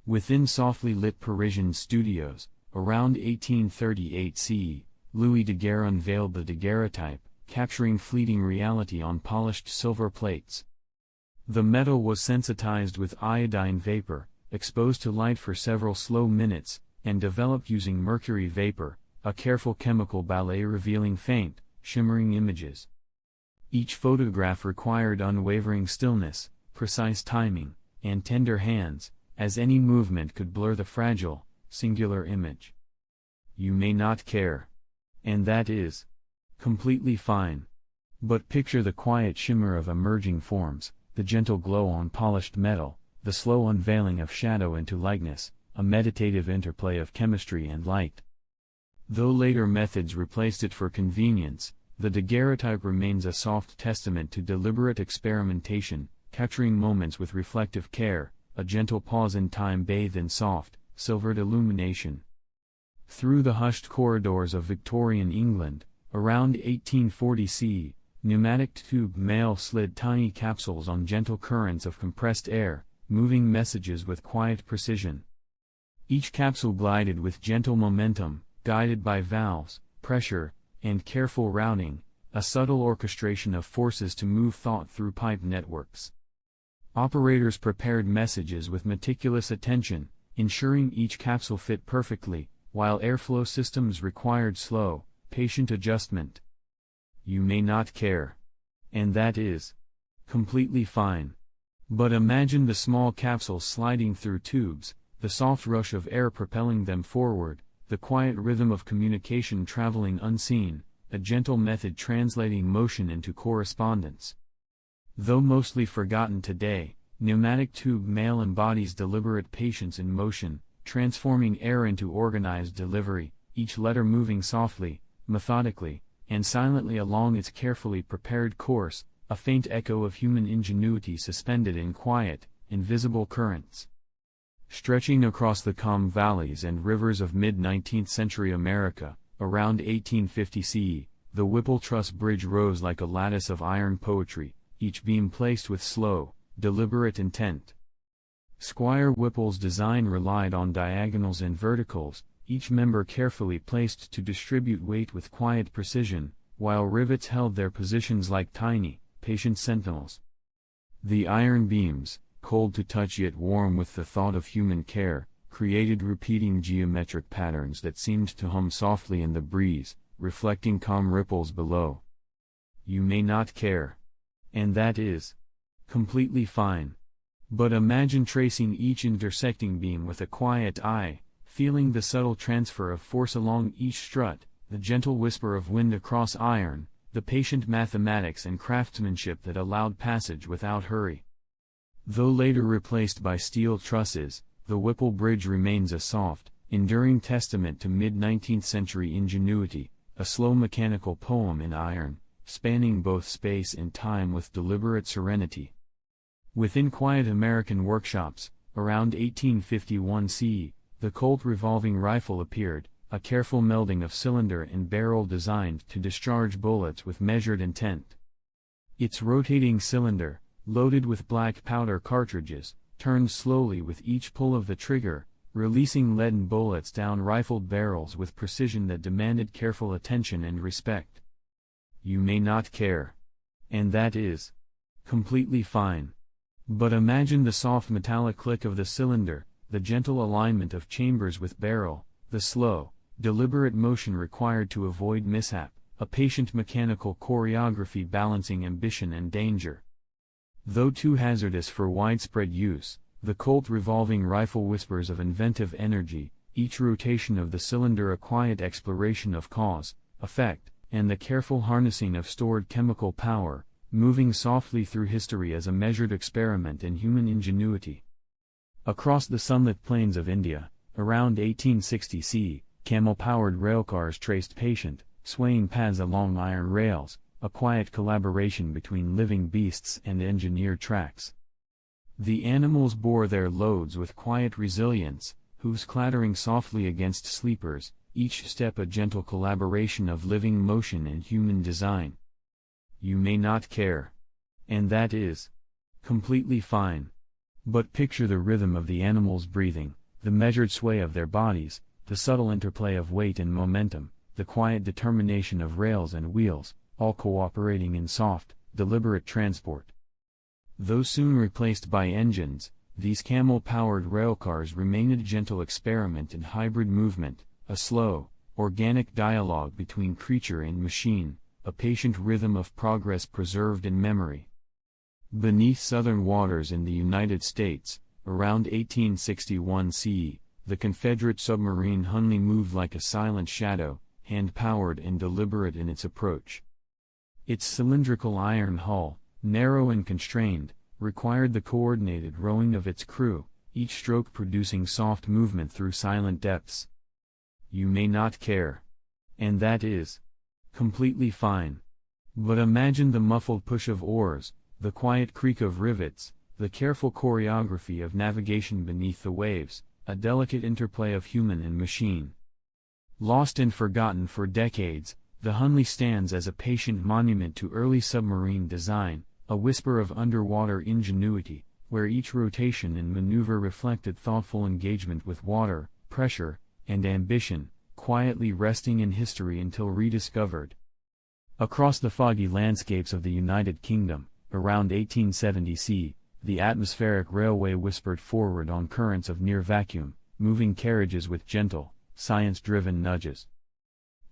Within softly lit Parisian studios, around 1838 CE, Louis Daguerre unveiled the daguerreotype, capturing fleeting reality on polished silver plates. The metal was sensitized with iodine vapor, exposed to light for several slow minutes, and developed using mercury vapor, a careful chemical ballet revealing faint, shimmering images. Each photograph required unwavering stillness, precise timing, and tender hands, as any movement could blur the fragile, singular image. You may not care. And that is completely fine. But picture the quiet shimmer of emerging forms, the gentle glow on polished metal, the slow unveiling of shadow into likeness, a meditative interplay of chemistry and light. Though later methods replaced it for convenience, the daguerreotype remains a soft testament to deliberate experimentation, capturing moments with reflective care, a gentle pause in time bathed in soft, silvered illumination. Through the hushed corridors of Victorian England, around 1840 CE, pneumatic tube mail slid tiny capsules on gentle currents of compressed air, moving messages with quiet precision. Each capsule glided with gentle momentum, guided by valves, pressure, and careful routing, a subtle orchestration of forces to move thought through pipe networks. Operators prepared messages with meticulous attention, ensuring each capsule fit perfectly, while airflow systems required slow, patient adjustment. You may not care. And that is completely fine. But imagine the small capsules sliding through tubes, the soft rush of air propelling them forward, the quiet rhythm of communication traveling unseen, a gentle method translating motion into correspondence. Though mostly forgotten today, pneumatic tube mail embodies deliberate patience in motion, transforming air into organized delivery, each letter moving softly, methodically, and silently along its carefully prepared course, a faint echo of human ingenuity suspended in quiet, invisible currents. Stretching across the calm valleys and rivers of mid-19th century America, around 1850 CE, the Whipple Truss Bridge rose like a lattice of iron poetry, each beam placed with slow, deliberate intent. Squire Whipple's design relied on diagonals and verticals, each member carefully placed to distribute weight with quiet precision, while rivets held their positions like tiny, patient sentinels. The iron beams, cold to touch yet warm with the thought of human care, created repeating geometric patterns that seemed to hum softly in the breeze, reflecting calm ripples below. You may not care. And that is completely fine. But imagine tracing each intersecting beam with a quiet eye, feeling the subtle transfer of force along each strut, the gentle whisper of wind across iron, the patient mathematics and craftsmanship that allowed passage without hurry. Though later replaced by steel trusses, the Whipple Bridge remains a soft, enduring testament to mid-19th century ingenuity, a slow mechanical poem in iron, spanning both space and time with deliberate serenity. Within quiet American workshops, around 1851 CE, the Colt revolving rifle appeared, a careful melding of cylinder and barrel designed to discharge bullets with measured intent. Its rotating cylinder, loaded with black powder cartridges, turned slowly with each pull of the trigger, releasing leaden bullets down rifled barrels with precision that demanded careful attention and respect. You may not care. And that is completely fine. But imagine the soft metallic click of the cylinder, the gentle alignment of chambers with barrel, the slow, deliberate motion required to avoid mishap, a patient mechanical choreography balancing ambition and danger. Though too hazardous for widespread use, the Colt revolving rifle whispers of inventive energy, each rotation of the cylinder a quiet exploration of cause, effect, and the careful harnessing of stored chemical power, moving softly through history as a measured experiment in human ingenuity. Across the sunlit plains of India, around 1860 CE, camel-powered railcars traced patient, swaying paths along iron rails, a quiet collaboration between living beasts and engineered tracks. The animals bore their loads with quiet resilience, hooves clattering softly against sleepers, each step a gentle collaboration of living motion and human design. You may not care. And that is completely fine. But picture the rhythm of the animals' breathing, the measured sway of their bodies, the subtle interplay of weight and momentum, the quiet determination of rails and wheels, all cooperating in soft, deliberate transport. Though soon replaced by engines, these camel-powered railcars remain a gentle experiment in hybrid movement, a slow, organic dialogue between creature and machine, a patient rhythm of progress preserved in memory. Beneath southern waters in the United States, around 1861 CE, the Confederate submarine Hunley moved like a silent shadow, hand-powered and deliberate in its approach. Its cylindrical iron hull, narrow and constrained, required the coordinated rowing of its crew, each stroke producing soft movement through silent depths. You may not care. And that is completely fine. But imagine the muffled push of oars, the quiet creak of rivets, the careful choreography of navigation beneath the waves, a delicate interplay of human and machine. Lost and forgotten for decades, the Hunley stands as a patient monument to early submarine design, a whisper of underwater ingenuity, where each rotation and maneuver reflected thoughtful engagement with water, pressure, and ambition, quietly resting in history until rediscovered. Across the foggy landscapes of the United Kingdom, around 1870 CE, the atmospheric railway whispered forward on currents of near vacuum, moving carriages with gentle, science-driven nudges.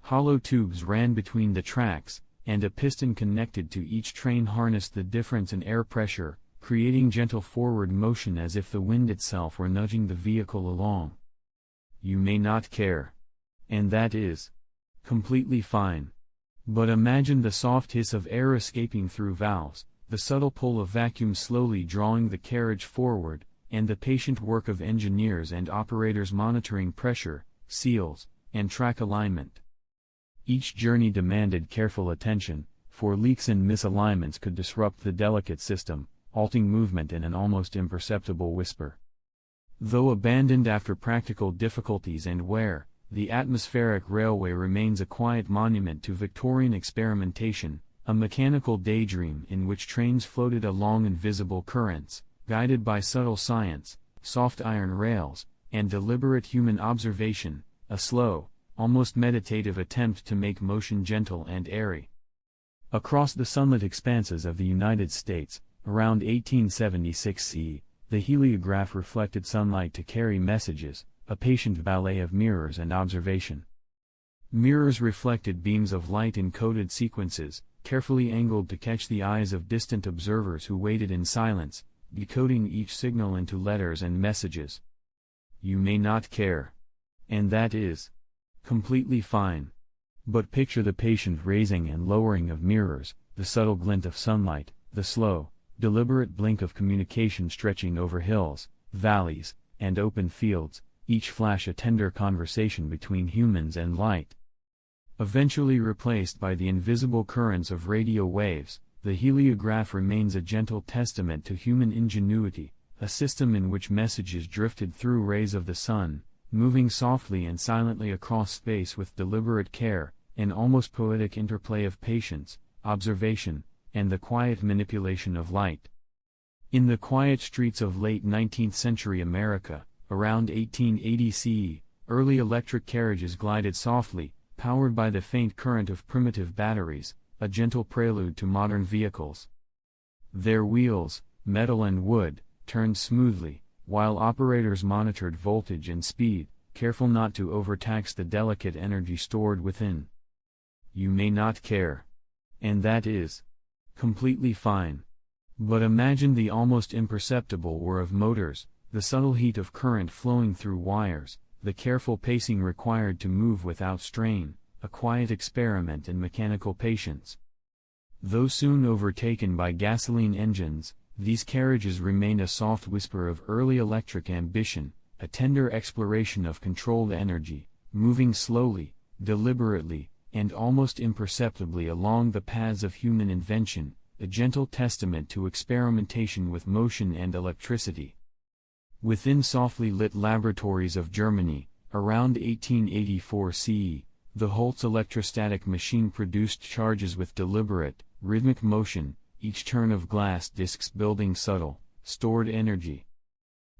Hollow tubes ran between the tracks, and a piston connected to each train harnessed the difference in air pressure, creating gentle forward motion as if the wind itself were nudging the vehicle along. You may not care. And that is completely fine. But imagine the soft hiss of air escaping through valves, the subtle pull of vacuum slowly drawing the carriage forward, and the patient work of engineers and operators monitoring pressure, seals, and track alignment. Each journey demanded careful attention, for leaks and misalignments could disrupt the delicate system, halting movement in an almost imperceptible whisper. Though abandoned after practical difficulties and wear, the atmospheric railway remains a quiet monument to Victorian experimentation, a mechanical daydream in which trains floated along invisible currents, guided by subtle science, soft iron rails, and deliberate human observation, a slow, almost meditative attempt to make motion gentle and airy. Across the sunlit expanses of the United States, around 1876 CE, the heliograph reflected sunlight to carry messages, a patient ballet of mirrors and observation. Mirrors reflected beams of light in coded sequences, carefully angled to catch the eyes of distant observers who waited in silence, decoding each signal into letters and messages. You may not care. And that is completely fine. But picture the patient raising and lowering of mirrors, the subtle glint of sunlight, the slow, deliberate blink of communication stretching over hills, valleys, and open fields, each flash a tender conversation between humans and light. Eventually replaced by the invisible currents of radio waves, the heliograph remains a gentle testament to human ingenuity, a system in which messages drifted through rays of the sun, moving softly and silently across space with deliberate care, an almost poetic interplay of patience, observation, and the quiet manipulation of light. In the quiet streets of late 19th century America, around 1880 CE, early electric carriages glided softly, powered by the faint current of primitive batteries, a gentle prelude to modern vehicles. Their wheels, metal and wood, turned smoothly, while operators monitored voltage and speed, careful not to overtax the delicate energy stored within. You may not care. And that is completely fine. But imagine the almost imperceptible whir of motors, the subtle heat of current flowing through wires, the careful pacing required to move without strain, a quiet experiment in mechanical patience. Though soon overtaken by gasoline engines, these carriages remain a soft whisper of early electric ambition, a tender exploration of controlled energy, moving slowly, deliberately, and almost imperceptibly along the paths of human invention, a gentle testament to experimentation with motion and electricity. Within softly lit laboratories of Germany, around 1884 CE, the Holt's electrostatic machine produced charges with deliberate, rhythmic motion, each turn of glass discs building subtle, stored energy.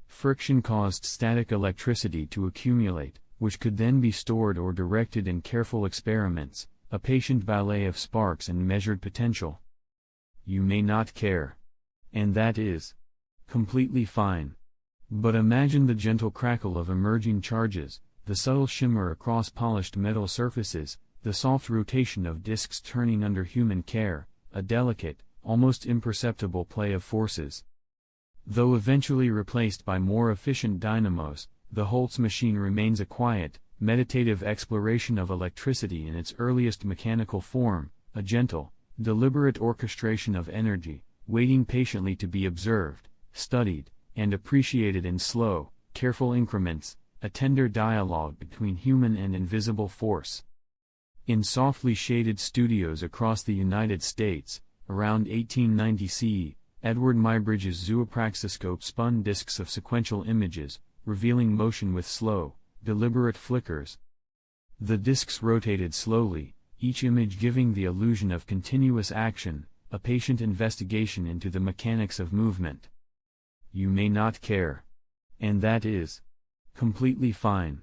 Friction caused static electricity to accumulate, which could then be stored or directed in careful experiments, a patient ballet of sparks and measured potential. You may not care. And that is completely fine. But imagine the gentle crackle of emerging charges, the subtle shimmer across polished metal surfaces, the soft rotation of discs turning under human care, a delicate, almost imperceptible play of forces. Though eventually replaced by more efficient dynamos, the Holt's machine remains a quiet, meditative exploration of electricity in its earliest mechanical form, a gentle, deliberate orchestration of energy, waiting patiently to be observed, studied, and appreciated in slow, careful increments, a tender dialogue between human and invisible force. In softly shaded studios across the United States, around 1890 CE, Edward Muybridge's zoopraxiscope spun discs of sequential images, revealing motion with slow, deliberate flickers. The discs rotated slowly, each image giving the illusion of continuous action, a patient investigation into the mechanics of movement. You may not care. And that is completely fine.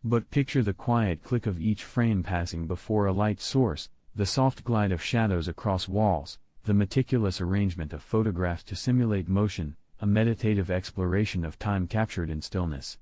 But picture the quiet click of each frame passing before a light source, the soft glide of shadows across walls, the meticulous arrangement of photographs to simulate motion, a meditative exploration of time captured in stillness.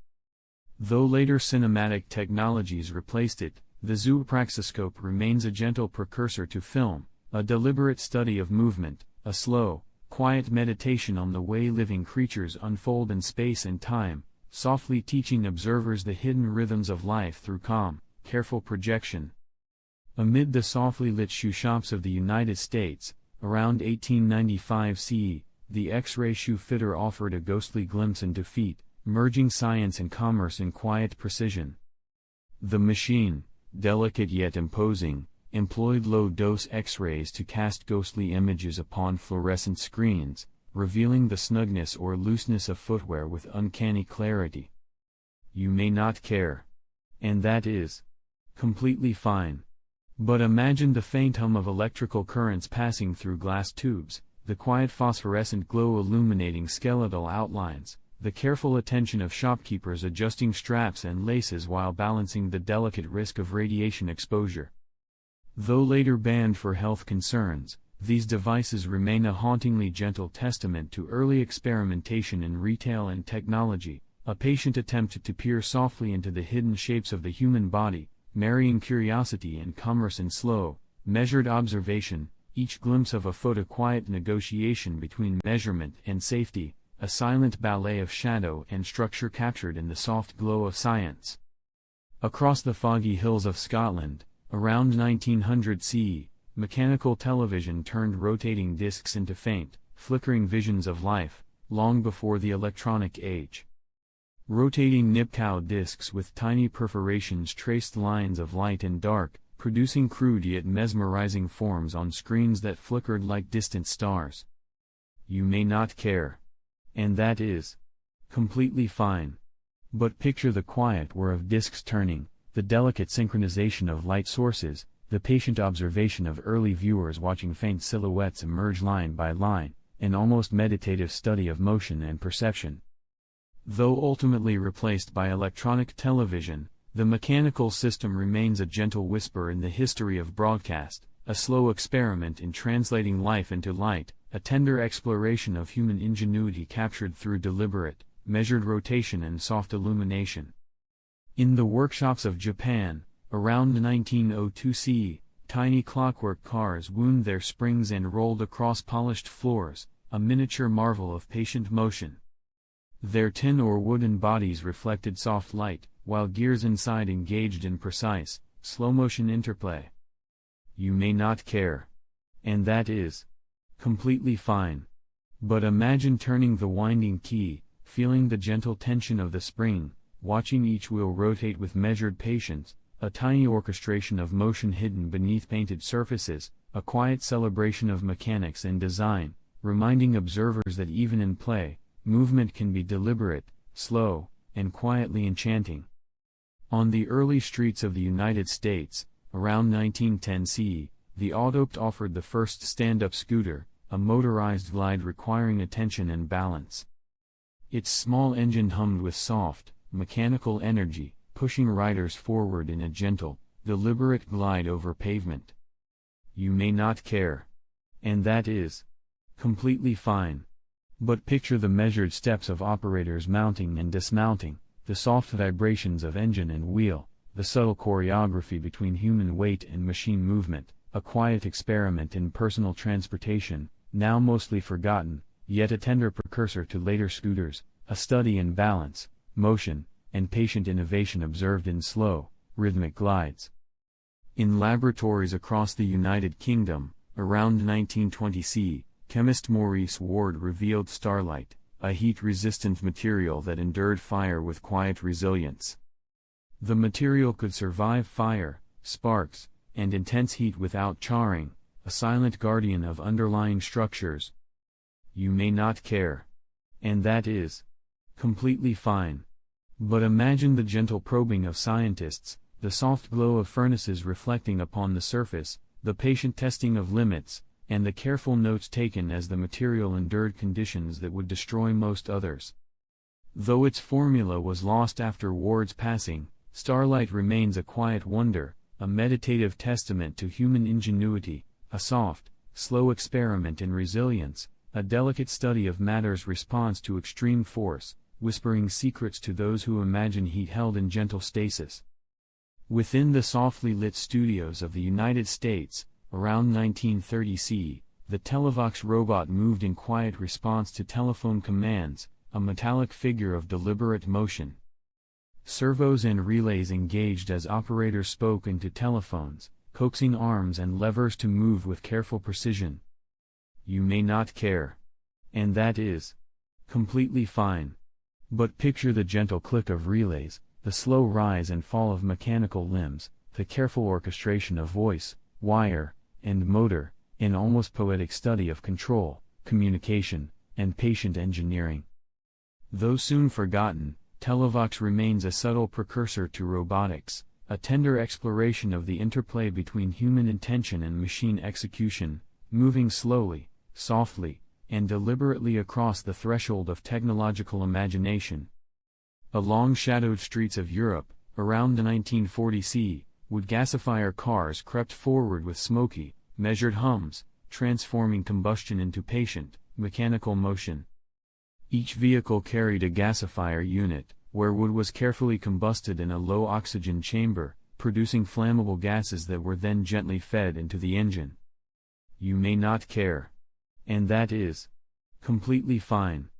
Though later cinematic technologies replaced it, the zoopraxiscope remains a gentle precursor to film, a deliberate study of movement, a slow, quiet meditation on the way living creatures unfold in space and time, softly teaching observers the hidden rhythms of life through calm, careful projection. Amid the softly lit shoe shops of the United States, around 1895 CE, the X-ray shoe fitter offered a ghostly glimpse into feet, merging science and commerce in quiet precision. The machine, delicate yet imposing, employed low-dose X-rays to cast ghostly images upon fluorescent screens, revealing the snugness or looseness of footwear with uncanny clarity. You may not care. And that is completely fine. But imagine the faint hum of electrical currents passing through glass tubes, the quiet phosphorescent glow illuminating skeletal outlines, the careful attention of shopkeepers adjusting straps and laces while balancing the delicate risk of radiation exposure. Though later banned for health concerns, these devices remain a hauntingly gentle testament to early experimentation in retail and technology, a patient attempt to peer softly into the hidden shapes of the human body, marrying curiosity and commerce in slow, measured observation, each glimpse of a quiet negotiation between measurement and safety, a silent ballet of shadow and structure captured in the soft glow of science. Across the foggy hills of Scotland, around 1900 CE, mechanical television turned rotating discs into faint, flickering visions of life, long before the electronic age. Rotating Nipkow discs with tiny perforations traced lines of light and dark, producing crude yet mesmerizing forms on screens that flickered like distant stars. You may not care. And that is completely fine. But picture the quiet whir of discs turning, the delicate synchronization of light sources, the patient observation of early viewers watching faint silhouettes emerge line by line, an almost meditative study of motion and perception. Though ultimately replaced by electronic television, the mechanical system remains a gentle whisper in the history of broadcast, a slow experiment in translating life into light, a tender exploration of human ingenuity captured through deliberate, measured rotation and soft illumination. In the workshops of Japan, around 1902 CE, tiny clockwork cars wound their springs and rolled across polished floors, a miniature marvel of patient motion. Their tin or wooden bodies reflected soft light, while gears inside engaged in precise, slow-motion interplay. You may not care. And that is completely fine. But imagine turning the winding key, feeling the gentle tension of the spring, watching each wheel rotate with measured patience, a tiny orchestration of motion hidden beneath painted surfaces, a quiet celebration of mechanics and design, reminding observers that even in play, movement can be deliberate, slow, and quietly enchanting. On the early streets of the United States, around 1910 CE, the Autopt offered the first stand-up scooter, a motorized glide requiring attention and balance. Its small engine hummed with soft, mechanical energy, pushing riders forward in a gentle, deliberate glide over pavement. You may not care. And that is completely fine. But picture the measured steps of operators mounting and dismounting, the soft vibrations of engine and wheel, the subtle choreography between human weight and machine movement, a quiet experiment in personal transportation, now mostly forgotten, yet a tender precursor to later scooters, a study in balance, motion, and patient innovation observed in slow, rhythmic glides. In laboratories across the United Kingdom, around 1920 CE, chemist Maurice Ward revealed starlight, a heat-resistant material that endured fire with quiet resilience. The material could survive fire, sparks, and intense heat without charring, a silent guardian of underlying structures. You may not care. And that is completely fine. But imagine the gentle probing of scientists, the soft glow of furnaces reflecting upon the surface, the patient testing of limits, and the careful notes taken as the material endured conditions that would destroy most others. Though its formula was lost after Ward's passing, starlight remains a quiet wonder, a meditative testament to human ingenuity, a soft, slow experiment in resilience, a delicate study of matter's response to extreme force, whispering secrets to those who imagine heat held in gentle stasis. Within the softly lit studios of the United States, around 1930 CE, the Televox robot moved in quiet response to telephone commands, a metallic figure of deliberate motion. Servos and relays engaged as operators spoke into telephones, coaxing arms and levers to move with careful precision. You may not care. And that is completely fine. But picture the gentle click of relays, the slow rise and fall of mechanical limbs, the careful orchestration of voice, wire, and motor, an almost poetic study of control, communication, and patient engineering. Though soon forgotten, Televox remains a subtle precursor to robotics, a tender exploration of the interplay between human intention and machine execution, moving slowly, softly, and deliberately across the threshold of technological imagination. Along shadowed streets of Europe, around the 1940s, wood gasifier cars crept forward with smoky, measured hums, transforming combustion into patient, mechanical motion. Each vehicle carried a gasifier unit, where wood was carefully combusted in a low-oxygen chamber, producing flammable gases that were then gently fed into the engine. You may not care. And that is completely fine.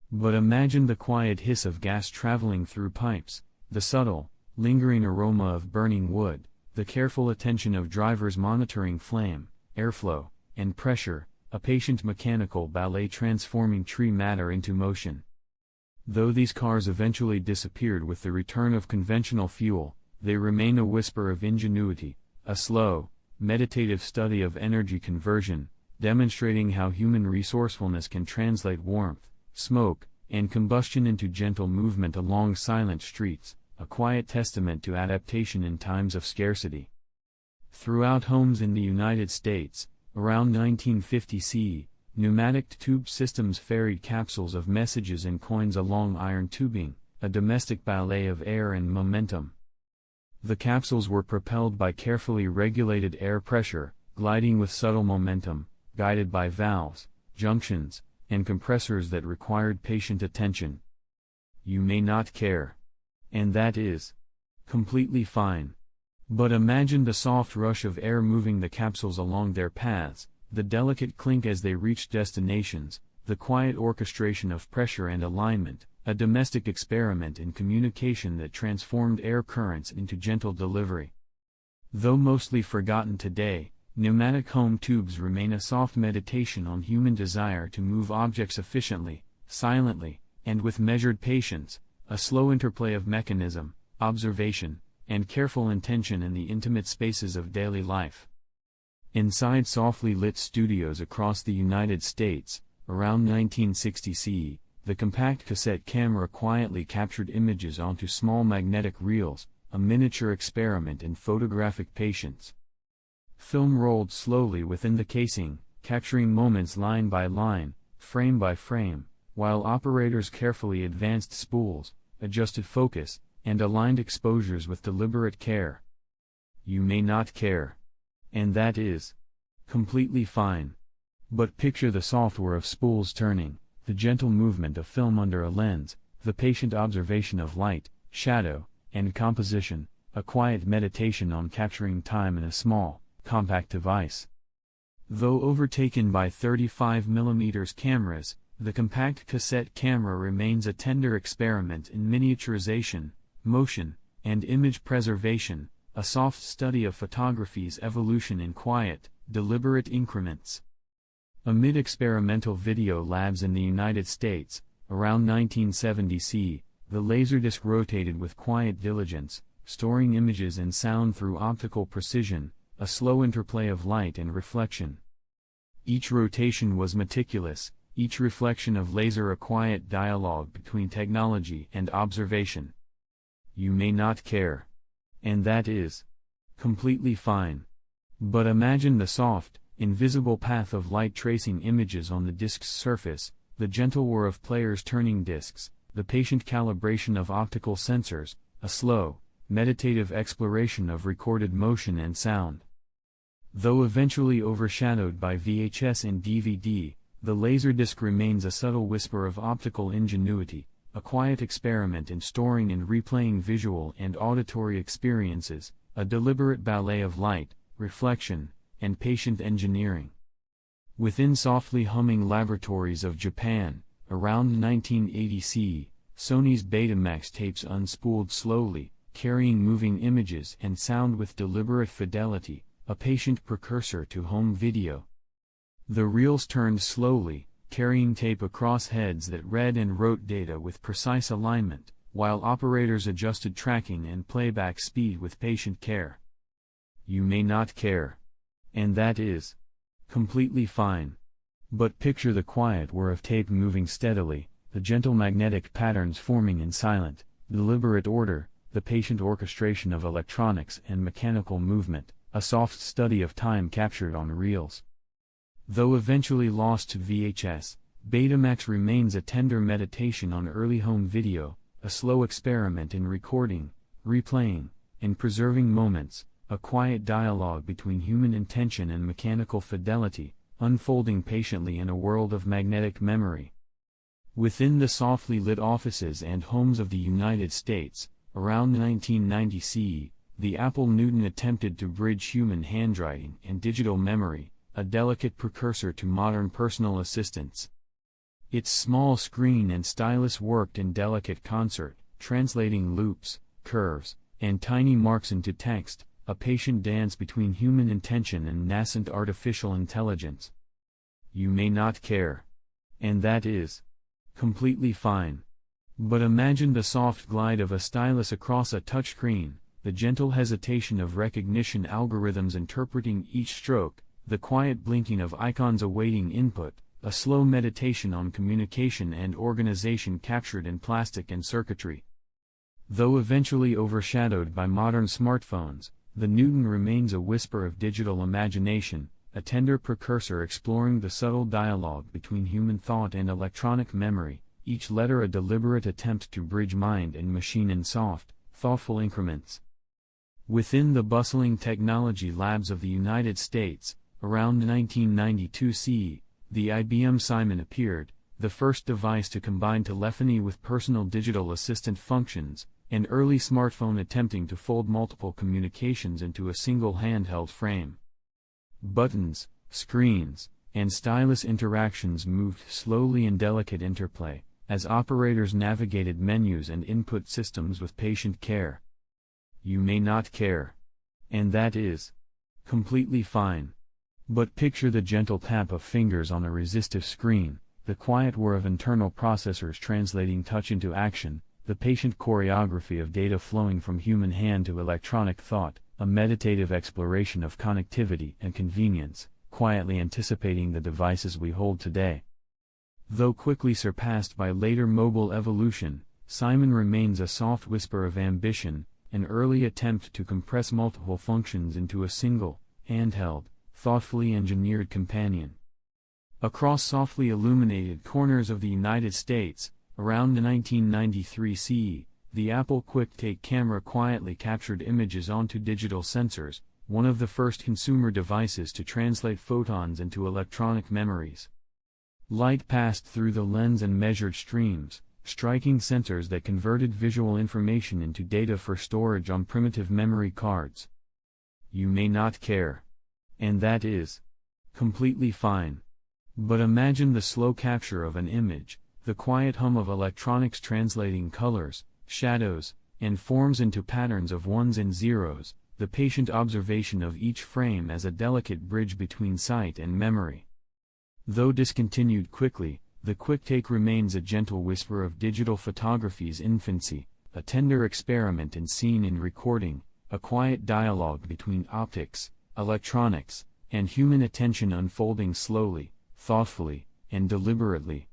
But imagine the quiet hiss of gas traveling through pipes, the subtle, lingering aroma of burning wood, the careful attention of drivers monitoring flame, airflow, and pressure, a patient mechanical ballet transforming tree matter into motion. Though these cars eventually disappeared with the return of conventional fuel, they remain a whisper of ingenuity, a slow, meditative study of energy conversion, demonstrating how human resourcefulness can translate warmth, smoke, and combustion into gentle movement along silent streets, a quiet testament to adaptation in times of scarcity. Throughout homes in the United States, around 1950 CE, pneumatic tube systems ferried capsules of messages and coins along iron tubing, a domestic ballet of air and momentum. The capsules were propelled by carefully regulated air pressure, gliding with subtle momentum, guided by valves, junctions, and compressors that required patient attention. You may not care. And that is completely fine. But imagine the soft rush of air moving the capsules along their paths, the delicate clink as they reached destinations, the quiet orchestration of pressure and alignment, a domestic experiment in communication that transformed air currents into gentle delivery. Though mostly forgotten today, pneumatic home tubes remain a soft meditation on human desire to move objects efficiently, silently, and with measured patience, a slow interplay of mechanism, observation, and careful intention in the intimate spaces of daily life. Inside softly lit studios across the United States, around 1960 CE, the compact cassette camera quietly captured images onto small magnetic reels, a miniature experiment in photographic patience. Film rolled slowly within the casing, capturing moments line by line, frame by frame, while operators carefully advanced spools, adjusted focus, and aligned exposures with deliberate care. You may not care. And that is completely fine. But picture the software of spools turning, the gentle movement of film under a lens, the patient observation of light, shadow, and composition, a quiet meditation on capturing time in a small, compact device. Though overtaken by 35mm cameras, the compact cassette camera remains a tender experiment in miniaturization, motion, and image preservation, a soft study of photography's evolution in quiet, deliberate increments. Amid experimental video labs in the United States, around 1970 CE, the LaserDisc rotated with quiet diligence, storing images and sound through optical precision, a slow interplay of light and reflection. Each rotation was meticulous, each reflection of laser a quiet dialogue between technology and observation. You may not care. And that is completely fine. But imagine the soft, invisible path of light tracing images on the disc's surface, the gentle whir of players turning discs, the patient calibration of optical sensors, a slow, meditative exploration of recorded motion and sound. Though eventually overshadowed by VHS and DVD, the LaserDisc remains a subtle whisper of optical ingenuity, a quiet experiment in storing and replaying visual and auditory experiences, a deliberate ballet of light, reflection, and patient engineering. Within softly humming laboratories of Japan, around 1980 CE, Sony's Betamax tapes unspooled slowly, carrying moving images and sound with deliberate fidelity, a patient precursor to home video. The reels turned slowly, carrying tape across heads that read and wrote data with precise alignment, while operators adjusted tracking and playback speed with patient care. You may not care. And that is completely fine. But picture the quiet whir of tape moving steadily, the gentle magnetic patterns forming in silent, deliberate order, the patient orchestration of electronics and mechanical movement, a soft study of time captured on reels. Though eventually lost to VHS, Betamax remains a tender meditation on early home video, a slow experiment in recording, replaying, and preserving moments, a quiet dialogue between human intention and mechanical fidelity, unfolding patiently in a world of magnetic memory. Within the softly lit offices and homes of the United States, around 1990 CE, the Apple Newton attempted to bridge human handwriting and digital memory, a delicate precursor to modern personal assistants. Its small screen and stylus worked in delicate concert, translating loops, curves, and tiny marks into text, a patient dance between human intention and nascent artificial intelligence. You may not care. And that is completely fine. But imagine the soft glide of a stylus across a touchscreen, the gentle hesitation of recognition algorithms interpreting each stroke, the quiet blinking of icons awaiting input, a slow meditation on communication and organization captured in plastic and circuitry. Though eventually overshadowed by modern smartphones, the Newton remains a whisper of digital imagination, a tender precursor exploring the subtle dialogue between human thought and electronic memory, each letter a deliberate attempt to bridge mind and machine in soft, thoughtful increments. Within the bustling technology labs of the United States, around 1992 CE, the IBM Simon appeared, the first device to combine telephony with personal digital assistant functions, an early smartphone attempting to fold multiple communications into a single handheld frame. Buttons, screens, and stylus interactions moved slowly in delicate interplay, as operators navigated menus and input systems with patient care. You may not care. And that is completely fine. But picture the gentle tap of fingers on a resistive screen, the quiet whir of internal processors translating touch into action, the patient choreography of data flowing from human hand to electronic thought, a meditative exploration of connectivity and convenience, quietly anticipating the devices we hold today. Though quickly surpassed by later mobile evolution, Simon remains a soft whisper of ambition, an early attempt to compress multiple functions into a single, handheld, thoughtfully engineered companion. Across softly illuminated corners of the United States, around 1993 CE, the Apple QuickTake camera quietly captured images onto digital sensors, one of the first consumer devices to translate photons into electronic memories. Light passed through the lens and measured streams, striking sensors that converted visual information into data for storage on primitive memory cards. You may not care. And that is completely fine. But imagine the slow capture of an image, the quiet hum of electronics translating colors, shadows, and forms into patterns of ones and zeros, the patient observation of each frame as a delicate bridge between sight and memory. Though discontinued quickly, the QuickTake remains a gentle whisper of digital photography's infancy, a tender experiment in scene and recording, a quiet dialogue between optics, electronics, and human attention unfolding slowly, thoughtfully, and deliberately.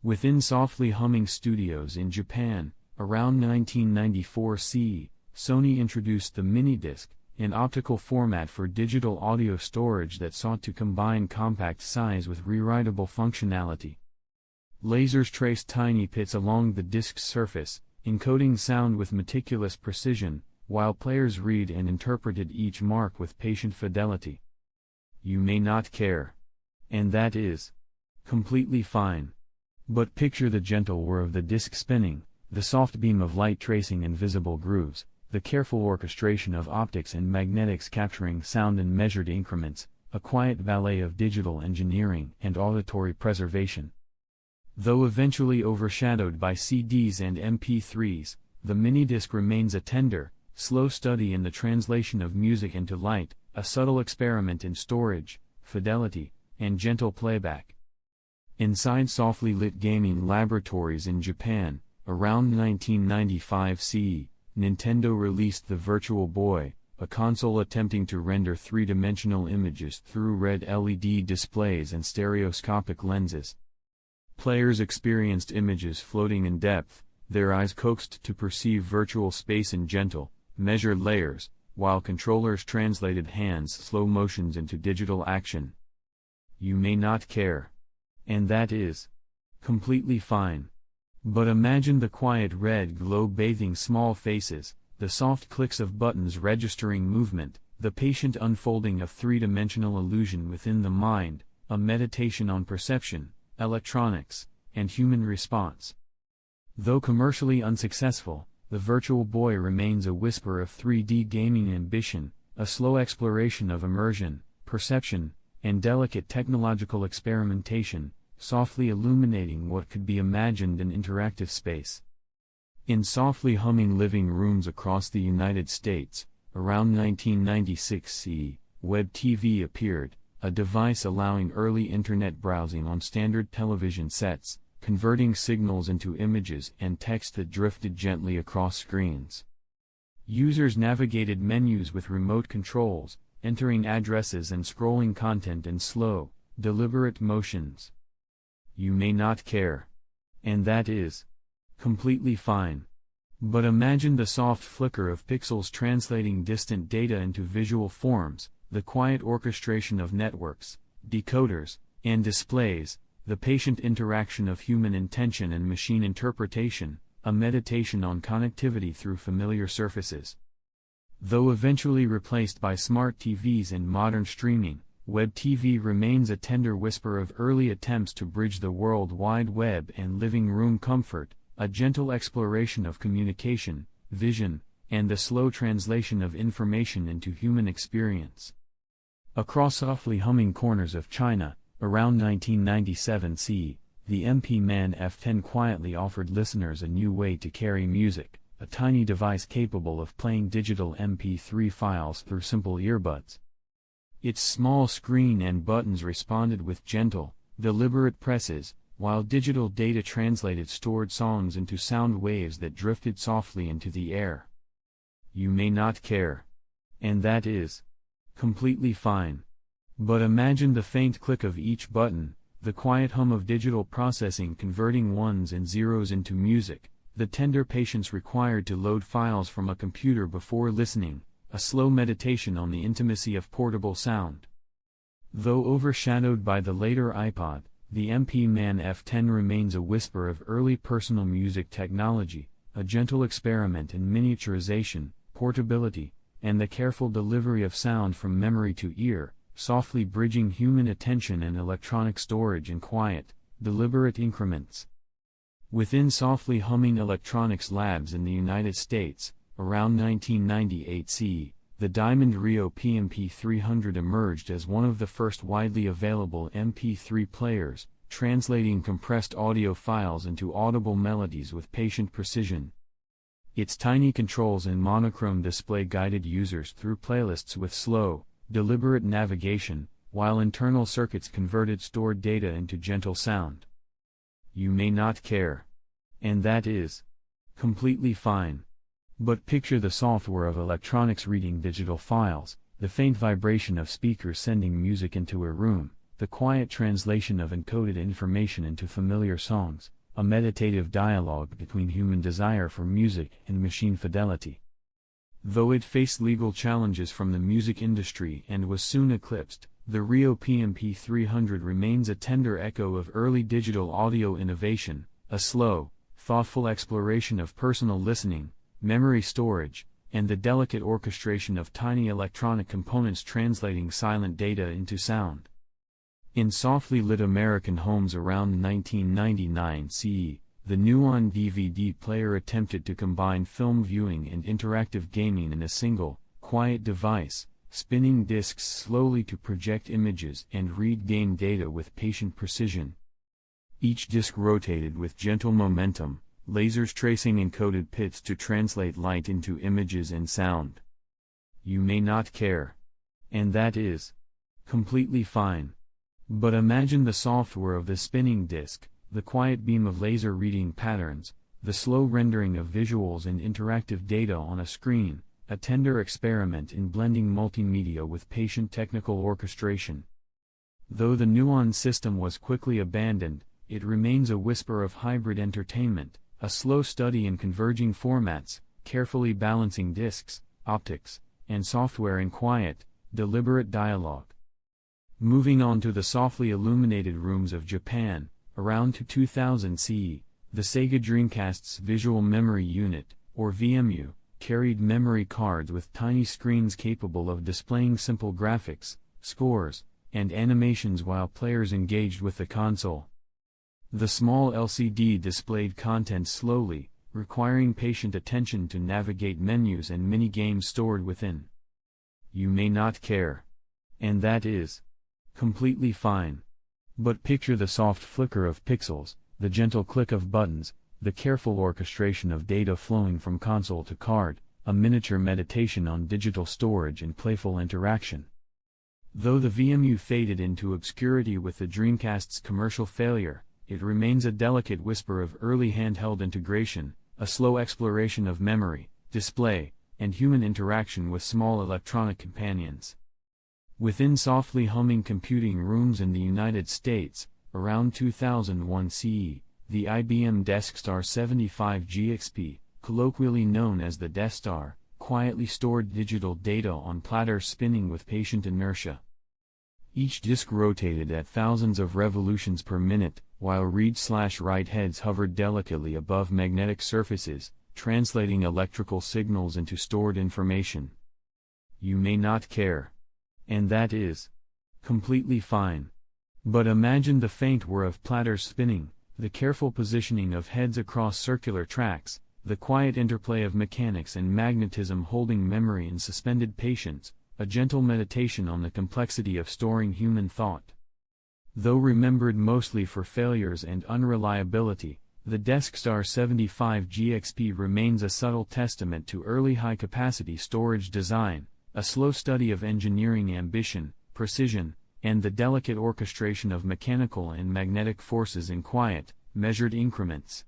Within softly humming studios in Japan, around 1994 CE, Sony introduced the minidisc, an optical format for digital audio storage that sought to combine compact size with rewritable functionality. Lasers traced tiny pits along the disc's surface, encoding sound with meticulous precision, while players read and interpreted each mark with patient fidelity. You may not care. And that is completely fine. But picture the gentle whir of the disc spinning, the soft beam of light tracing invisible grooves, the careful orchestration of optics and magnetics capturing sound in measured increments, a quiet ballet of digital engineering and auditory preservation. Though eventually overshadowed by CDs and MP3s, the minidisc remains a tender, slow study in the translation of music into light, a subtle experiment in storage, fidelity, and gentle playback. Inside softly lit gaming laboratories in Japan, around 1995 CE, Nintendo released the Virtual Boy, a console attempting to render three-dimensional images through red LED displays and stereoscopic lenses. Players experienced images floating in depth, their eyes coaxed to perceive virtual space in gentle, measured layers, while controllers translated hands' slow motions into digital action. You may not care. And that is completely fine. But imagine the quiet red glow bathing small faces, the soft clicks of buttons registering movement, the patient unfolding of three-dimensional illusion within the mind, a meditation on perception, electronics, and human response. Though commercially unsuccessful, the Virtual Boy remains a whisper of 3D gaming ambition, a slow exploration of immersion, perception, and delicate technological experimentation, softly illuminating what could be imagined in interactive space. In softly humming living rooms across the United States, around 1996 CE, Web TV appeared, a device allowing early internet browsing on standard television sets, converting signals into images and text that drifted gently across screens. Users navigated menus with remote controls, entering addresses and scrolling content in slow, deliberate motions. You may not care. And that is completely fine. But imagine the soft flicker of pixels translating distant data into visual forms, the quiet orchestration of networks, decoders, and displays, the patient interaction of human intention and machine interpretation, a meditation on connectivity through familiar surfaces. Though eventually replaced by smart TVs and modern streaming, Web TV remains a tender whisper of early attempts to bridge the World Wide Web and living room comfort, a gentle exploration of communication, vision, and the slow translation of information into human experience. Across softly humming corners of China, around 1997 CE, the MP-Man F10 quietly offered listeners a new way to carry music, a tiny device capable of playing digital MP3 files through simple earbuds. Its small screen and buttons responded with gentle, deliberate presses, while digital data translated stored songs into sound waves that drifted softly into the air. You may not care. And that is completely fine. But imagine the faint click of each button, the quiet hum of digital processing converting ones and zeros into music, the tender patience required to load files from a computer before listening, a slow meditation on the intimacy of portable sound. Though overshadowed by the later iPod, the MP-Man F10 remains a whisper of early personal music technology, a gentle experiment in miniaturization, portability, and the careful delivery of sound from memory to ear, softly bridging human attention and electronic storage in quiet, deliberate increments. Within softly humming electronics labs in the United States, around 1998 CE, the Diamond Rio PMP300 emerged as one of the first widely available MP3 players, translating compressed audio files into audible melodies with patient precision. Its tiny controls and monochrome display guided users through playlists with slow, deliberate navigation, while internal circuits converted stored data into gentle sound. You may not care. And that is completely fine. But picture the software of electronics reading digital files, the faint vibration of speakers sending music into a room, the quiet translation of encoded information into familiar songs, a meditative dialogue between human desire for music and machine fidelity. Though it faced legal challenges from the music industry and was soon eclipsed, the Rio PMP300 remains a tender echo of early digital audio innovation, a slow, thoughtful exploration of personal listening, memory storage, and the delicate orchestration of tiny electronic components translating silent data into sound. In softly lit American homes around 1999 CE, the Nuon DVD player attempted to combine film viewing and interactive gaming in a single, quiet device, spinning discs slowly to project images and read game data with patient precision. Each disc rotated with gentle momentum, lasers tracing encoded bits to translate light into images and sound. You may not care. And that is completely fine. But imagine the software of the spinning disc, the quiet beam of laser reading patterns, the slow rendering of visuals and interactive data on a screen, a tender experiment in blending multimedia with patient technical orchestration. Though the Nuon system was quickly abandoned, it remains a whisper of hybrid entertainment, a slow study in converging formats, carefully balancing disks, optics, and software in quiet, deliberate dialogue. Moving on to the softly illuminated rooms of Japan, around 2000 CE, the Sega Dreamcast's Visual Memory Unit, or VMU, carried memory cards with tiny screens capable of displaying simple graphics, scores, and animations while players engaged with the console. The small LCD displayed content slowly, requiring patient attention to navigate menus and mini-games stored within. You may not care. And that is completely fine. But picture the soft flicker of pixels, the gentle click of buttons, the careful orchestration of data flowing from console to card, a miniature meditation on digital storage and playful interaction. Though the VMU faded into obscurity with the Dreamcast's commercial failure, it remains a delicate whisper of early handheld integration, a slow exploration of memory, display, and human interaction with small electronic companions. Within softly humming computing rooms in the United States, around 2001 CE, the IBM DeskStar 75 GXP, colloquially known as the DeskStar, quietly stored digital data on platters spinning with patient inertia. Each disk rotated at thousands of revolutions per minute, while read/write heads hovered delicately above magnetic surfaces, translating electrical signals into stored information. You may not care. And that is completely fine. But imagine the faint whir of platters spinning, the careful positioning of heads across circular tracks, the quiet interplay of mechanics and magnetism holding memory in suspended patience, a gentle meditation on the complexity of storing human thought. Though remembered mostly for failures and unreliability, the DeskStar 75 GXP remains a subtle testament to early high-capacity storage design, a slow study of engineering ambition, precision, and the delicate orchestration of mechanical and magnetic forces in quiet, measured increments.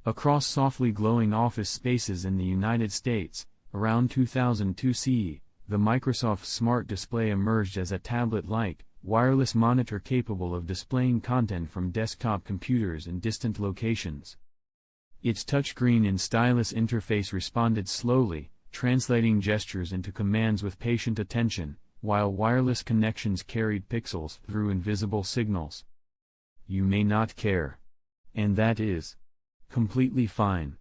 Across softly glowing office spaces in the United States, around 2002 CE, the Microsoft Smart Display emerged as a tablet-like, wireless monitor capable of displaying content from desktop computers in distant locations. Its touchscreen and stylus interface responded slowly, translating gestures into commands with patient attention, while wireless connections carried pixels through invisible signals. You may not care. And that is completely fine.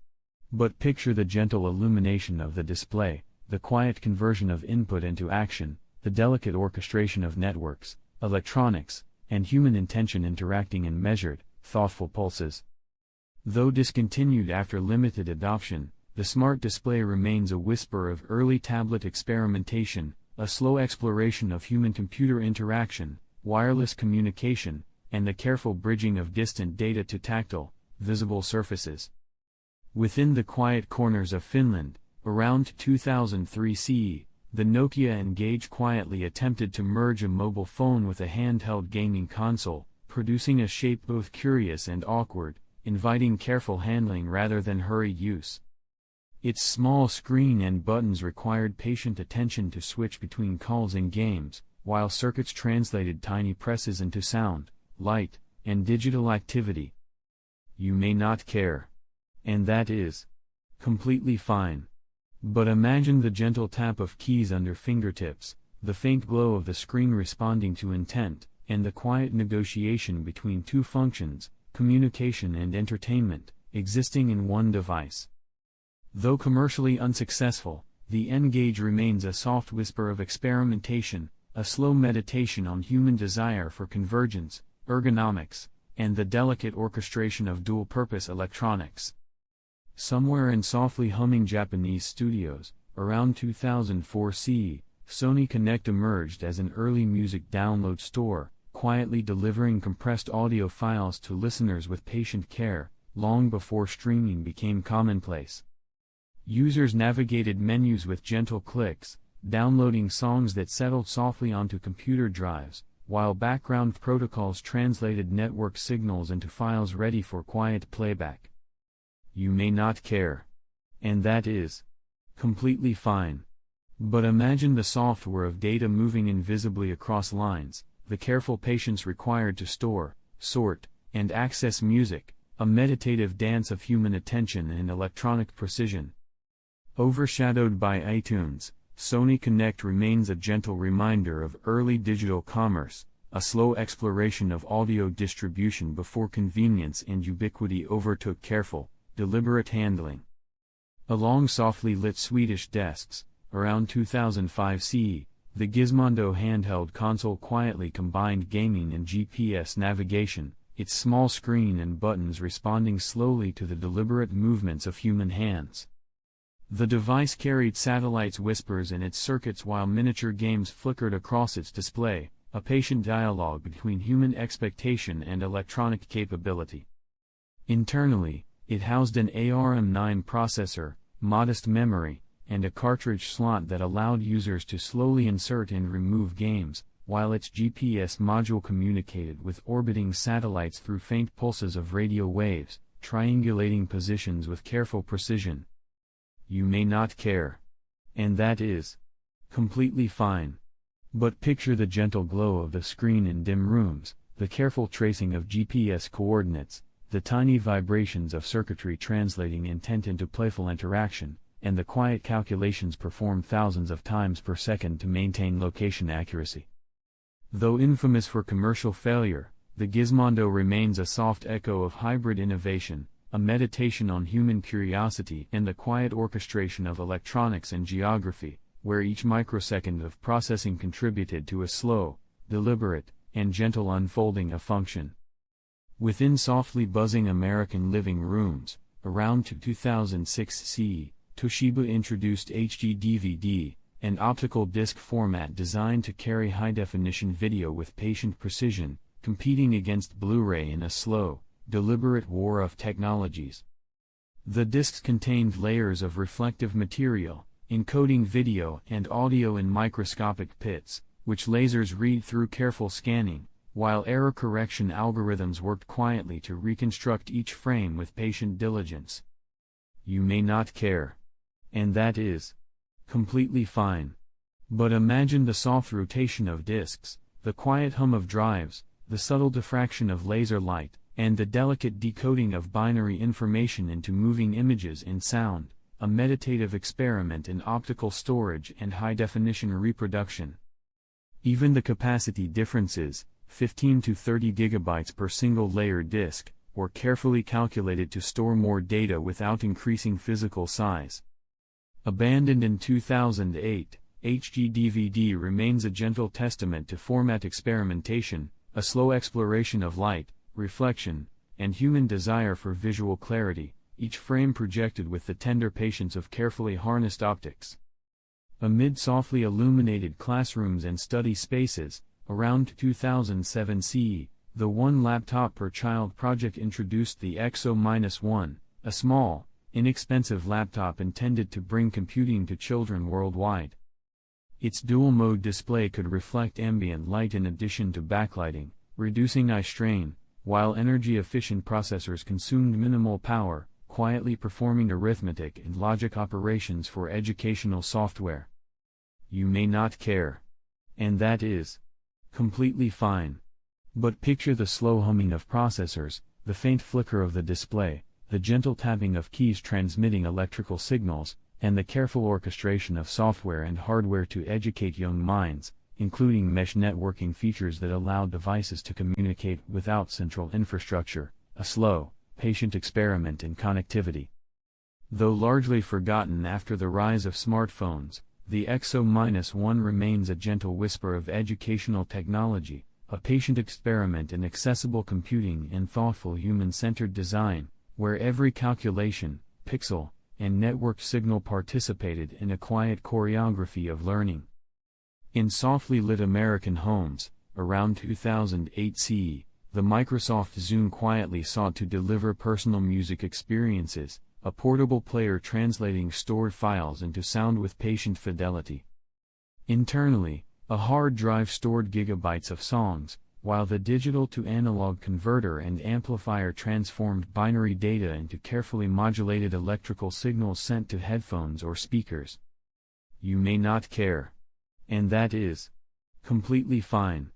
But picture the gentle illumination of the display, the quiet conversion of input into action, the delicate orchestration of networks, electronics, and human intention interacting in measured, thoughtful pulses. Though discontinued after limited adoption, the smart display remains a whisper of early tablet experimentation, a slow exploration of human-computer interaction, wireless communication, and the careful bridging of distant data to tactile, visible surfaces. Within the quiet corners of Finland, around 2003 CE, the Nokia N-Gage quietly attempted to merge a mobile phone with a handheld gaming console, producing a shape both curious and awkward, inviting careful handling rather than hurried use. Its small screen and buttons required patient attention to switch between calls and games, while circuits translated tiny presses into sound, light, and digital activity. You may not care. And that is completely fine. But imagine the gentle tap of keys under fingertips, the faint glow of the screen responding to intent, and the quiet negotiation between two functions, communication and entertainment, existing in one device. Though commercially unsuccessful, the N-Gage remains a soft whisper of experimentation, a slow meditation on human desire for convergence, ergonomics, and the delicate orchestration of dual-purpose electronics. Somewhere in softly humming Japanese studios, around 2004 CE, Sony Connect emerged as an early music download store, quietly delivering compressed audio files to listeners with patient care, long before streaming became commonplace. Users navigated menus with gentle clicks, downloading songs that settled softly onto computer drives, while background protocols translated network signals into files ready for quiet playback. You may not care. And that is completely fine. But imagine the software of data moving invisibly across lines, the careful patience required to store, sort, and access music, a meditative dance of human attention and electronic precision. Overshadowed by iTunes, Sony Connect remains a gentle reminder of early digital commerce, a slow exploration of audio distribution before convenience and ubiquity overtook careful, deliberate handling. Along softly lit Swedish desks, around 2005 CE, the Gizmondo handheld console quietly combined gaming and GPS navigation, its small screen and buttons responding slowly to the deliberate movements of human hands. The device carried satellites whispers in its circuits while miniature games flickered across its display, a patient dialogue between human expectation and electronic capability. Internally, it housed an ARM9 processor, modest memory, and a cartridge slot that allowed users to slowly insert and remove games, while its GPS module communicated with orbiting satellites through faint pulses of radio waves, triangulating positions with careful precision. You may not care. And that is completely fine. But picture the gentle glow of the screen in dim rooms, the careful tracing of GPS coordinates, the tiny vibrations of circuitry translating intent into playful interaction, and the quiet calculations performed thousands of times per second to maintain location accuracy. Though infamous for commercial failure, the Gizmondo remains a soft echo of hybrid innovation, a meditation on human curiosity and the quiet orchestration of electronics and geography, where each microsecond of processing contributed to a slow, deliberate, and gentle unfolding of function. Within softly buzzing American living rooms, around 2006 CE, Toshiba introduced HD DVD, an optical disc format designed to carry high-definition video with patient precision, competing against Blu-ray in a slow, deliberate war of technologies. The discs contained layers of reflective material, encoding video and audio in microscopic pits, which lasers read through careful scanning, while error correction algorithms worked quietly to reconstruct each frame with patient diligence. You may not care. And that is completely fine. But imagine the soft rotation of discs, the quiet hum of drives, the subtle diffraction of laser light, and the delicate decoding of binary information into moving images and sound, a meditative experiment in optical storage and high-definition reproduction. Even the capacity differences, 15 to 30 gigabytes per single-layer disk, were carefully calculated to store more data without increasing physical size. Abandoned in 2008, HD DVD remains a gentle testament to format experimentation, a slow exploration of light, reflection, and human desire for visual clarity, each frame projected with the tender patience of carefully harnessed optics. Amid softly illuminated classrooms and study spaces, around 2007 CE, the One Laptop Per Child project introduced the XO-1, a small, inexpensive laptop intended to bring computing to children worldwide. Its dual-mode display could reflect ambient light in addition to backlighting, reducing eye strain, while energy-efficient processors consumed minimal power, quietly performing arithmetic and logic operations for educational software. You may not care. And that is completely fine. But picture the slow humming of processors, the faint flicker of the display, the gentle tapping of keys transmitting electrical signals, and the careful orchestration of software and hardware to educate young minds, including mesh networking features that allow devices to communicate without central infrastructure, a slow, patient experiment in connectivity. Though largely forgotten after the rise of smartphones, the XO-1 remains a gentle whisper of educational technology, a patient experiment in accessible computing and thoughtful human-centered design, where every calculation, pixel, and network signal participated in a quiet choreography of learning. In softly lit American homes, around 2008 CE, the Microsoft Zune quietly sought to deliver personal music experiences, a portable player translating stored files into sound with patient fidelity. Internally, a hard drive stored gigabytes of songs, while the digital-to-analog converter and amplifier transformed binary data into carefully modulated electrical signals sent to headphones or speakers. You may not care. And that is completely fine.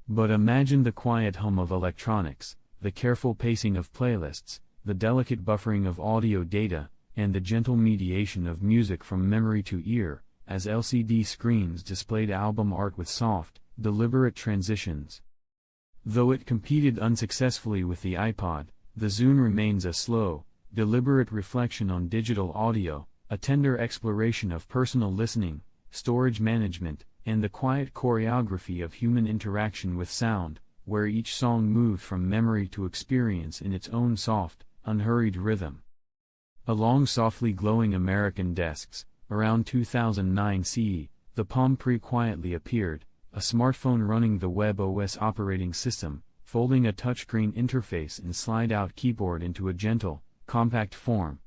But imagine the quiet hum of electronics, the careful pacing of playlists, the delicate buffering of audio data, and the gentle mediation of music from memory to ear, as LCD screens displayed album art with soft, deliberate transitions. Though it competed unsuccessfully with the iPod, the Zune remains a slow, deliberate reflection on digital audio, a tender exploration of personal listening, storage management, and the quiet choreography of human interaction with sound, where each song moved from memory to experience in its own soft, unhurried rhythm. Along softly glowing American desks, around 2009 CE, the Palm Pre quietly appeared, a smartphone running the Web OS operating system, folding a touchscreen interface and slide-out keyboard into a gentle, compact form.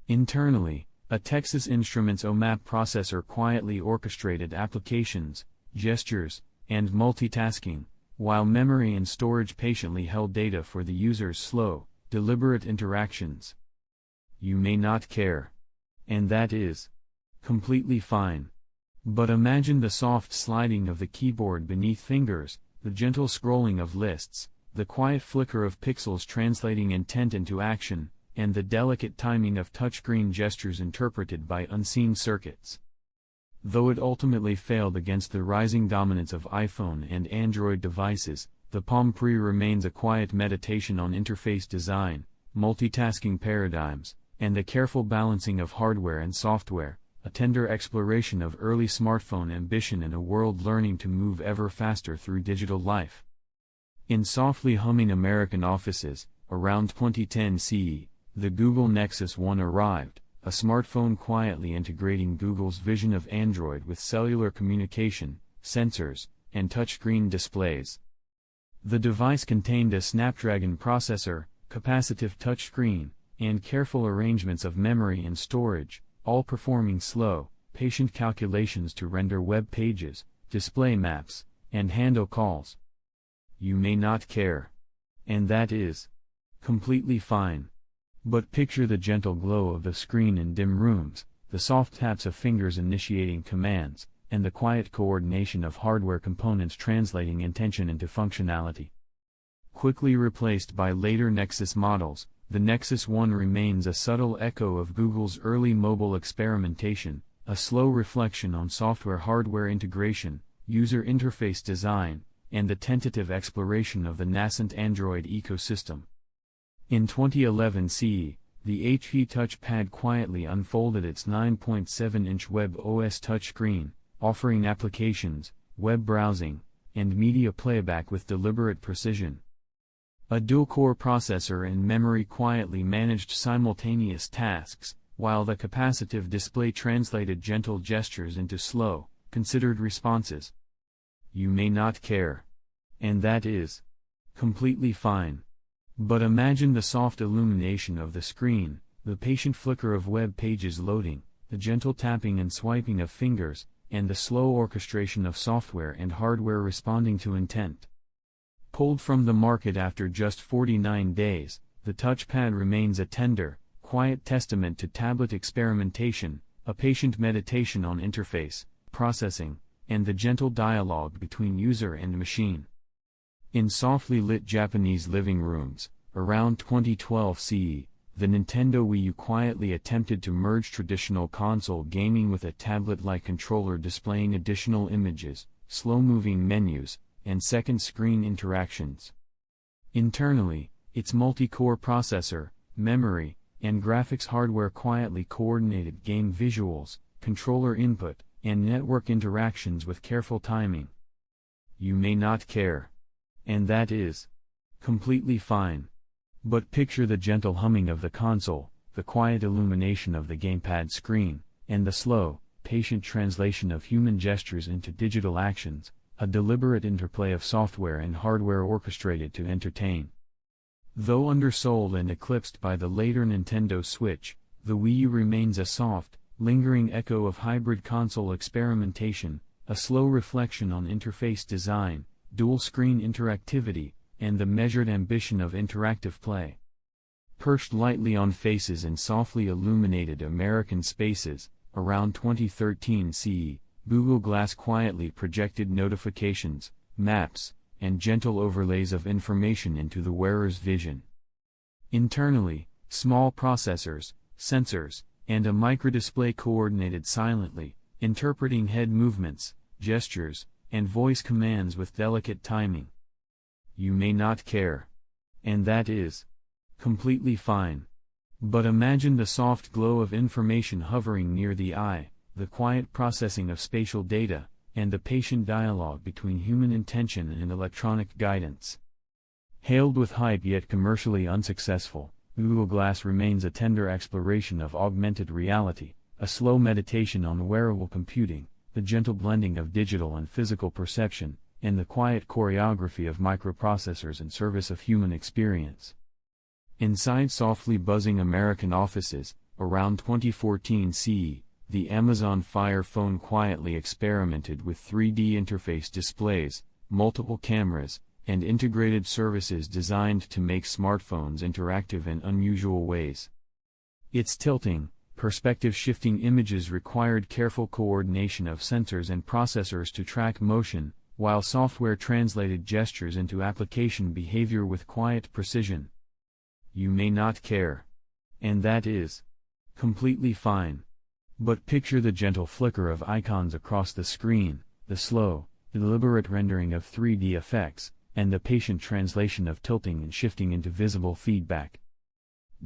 Internally, a Texas Instruments OMAP processor quietly orchestrated applications, gestures, and multitasking, while memory and storage patiently held data for the user's slow, deliberate interactions. You may not care. And that is completely fine. But imagine the soft sliding of the keyboard beneath fingers, the gentle scrolling of lists, the quiet flicker of pixels translating intent into action, and the delicate timing of touchscreen gestures interpreted by unseen circuits. Though it ultimately failed against the rising dominance of iPhone and Android devices, the Palm Pre remains a quiet meditation on interface design, multitasking paradigms, and the careful balancing of hardware and software, a tender exploration of early smartphone ambition in a world learning to move ever faster through digital life. In softly humming American offices, around 2010 CE, the Google Nexus One arrived, a smartphone quietly integrating Google's vision of Android with cellular communication, sensors, and touchscreen displays. The device contained a Snapdragon processor, capacitive touchscreen, and careful arrangements of memory and storage, all performing slow, patient calculations to render web pages, display maps, and handle calls. You may not care. And that is completely fine. But picture the gentle glow of the screen in dim rooms, the soft taps of fingers initiating commands, and the quiet coordination of hardware components translating intention into functionality. Quickly replaced by later Nexus models, the Nexus One remains a subtle echo of Google's early mobile experimentation, a slow reflection on software-hardware integration, user interface design, and the tentative exploration of the nascent Android ecosystem. In 2011 CE, the HP touchpad quietly unfolded its 9.7-inch Web OS touchscreen, offering applications, web browsing, and media playback with deliberate precision. A dual-core processor and memory quietly managed simultaneous tasks, while the capacitive display translated gentle gestures into slow, considered responses. You may not care. And that is completely fine. But imagine the soft illumination of the screen, the patient flicker of web pages loading, the gentle tapping and swiping of fingers, and the slow orchestration of software and hardware responding to intent. Pulled from the market after just 49 days, the touchpad remains a tender, quiet testament to tablet experimentation, a patient meditation on interface, processing, and the gentle dialogue between user and machine. In softly lit Japanese living rooms, around 2012 CE, the Nintendo Wii U quietly attempted to merge traditional console gaming with a tablet-like controller displaying additional images, slow-moving menus, and second-screen interactions. Internally, its multi-core processor, memory, and graphics hardware quietly coordinated game visuals, controller input, and network interactions with careful timing. You may not care. And that is completely fine. But picture the gentle humming of the console, the quiet illumination of the gamepad screen, and the slow, patient translation of human gestures into digital actions, a deliberate interplay of software and hardware orchestrated to entertain. Though undersold and eclipsed by the later Nintendo Switch, the Wii U remains a soft, lingering echo of hybrid console experimentation, a slow reflection on interface design, dual-screen interactivity, and the measured ambition of interactive play. Perched lightly on faces in softly illuminated American spaces, around 2013 CE, Google Glass quietly projected notifications, maps, and gentle overlays of information into the wearer's vision. Internally, small processors, sensors, and a microdisplay coordinated silently, interpreting head movements, gestures, and voice commands with delicate timing. You may not care. And that is completely fine. But imagine the soft glow of information hovering near the eye, the quiet processing of spatial data, and the patient dialogue between human intention and electronic guidance. Hailed with hype yet commercially unsuccessful, Google Glass remains a tender exploration of augmented reality, a slow meditation on wearable computing, the gentle blending of digital and physical perception, and the quiet choreography of microprocessors in service of human experience. Inside softly buzzing American offices, around 2014 CE, the Amazon Fire Phone quietly experimented with 3D interface displays, multiple cameras, and integrated services designed to make smartphones interactive in unusual ways. Its tilting, perspective-shifting images required careful coordination of sensors and processors to track motion, while software translated gestures into application behavior with quiet precision. You may not care. And that is completely fine. But picture the gentle flicker of icons across the screen, the slow, deliberate rendering of 3D effects, and the patient translation of tilting and shifting into visible feedback.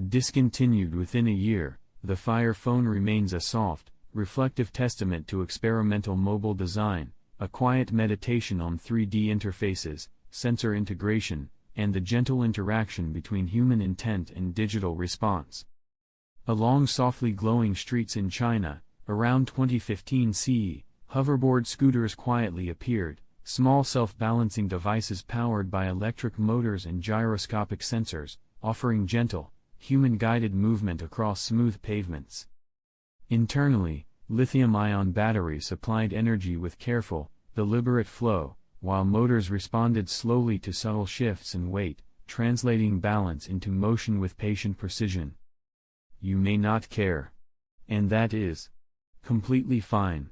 Discontinued within a year, the Fire Phone remains a soft, reflective testament to experimental mobile design, a quiet meditation on 3D interfaces, sensor integration, and the gentle interaction between human intent and digital response. Along softly glowing streets in China, around 2015 CE, hoverboard scooters quietly appeared, small self-balancing devices powered by electric motors and gyroscopic sensors, offering gentle, human-guided movement across smooth pavements. Internally, lithium-ion batteries supplied energy with careful, deliberate flow, while motors responded slowly to subtle shifts in weight, translating balance into motion with patient precision. You may not care. And that is completely fine.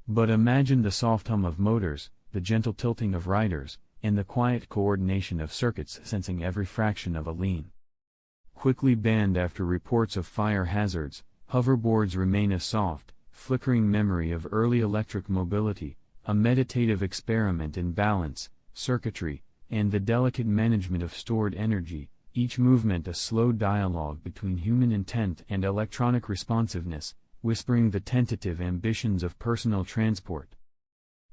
But imagine the soft hum of motors, the gentle tilting of riders, and the quiet coordination of circuits sensing every fraction of a lean. Quickly banned after reports of fire hazards, hoverboards remain a soft, flickering memory of early electric mobility, a meditative experiment in balance, circuitry, and the delicate management of stored energy, each movement a slow dialogue between human intent and electronic responsiveness, whispering the tentative ambitions of personal transport.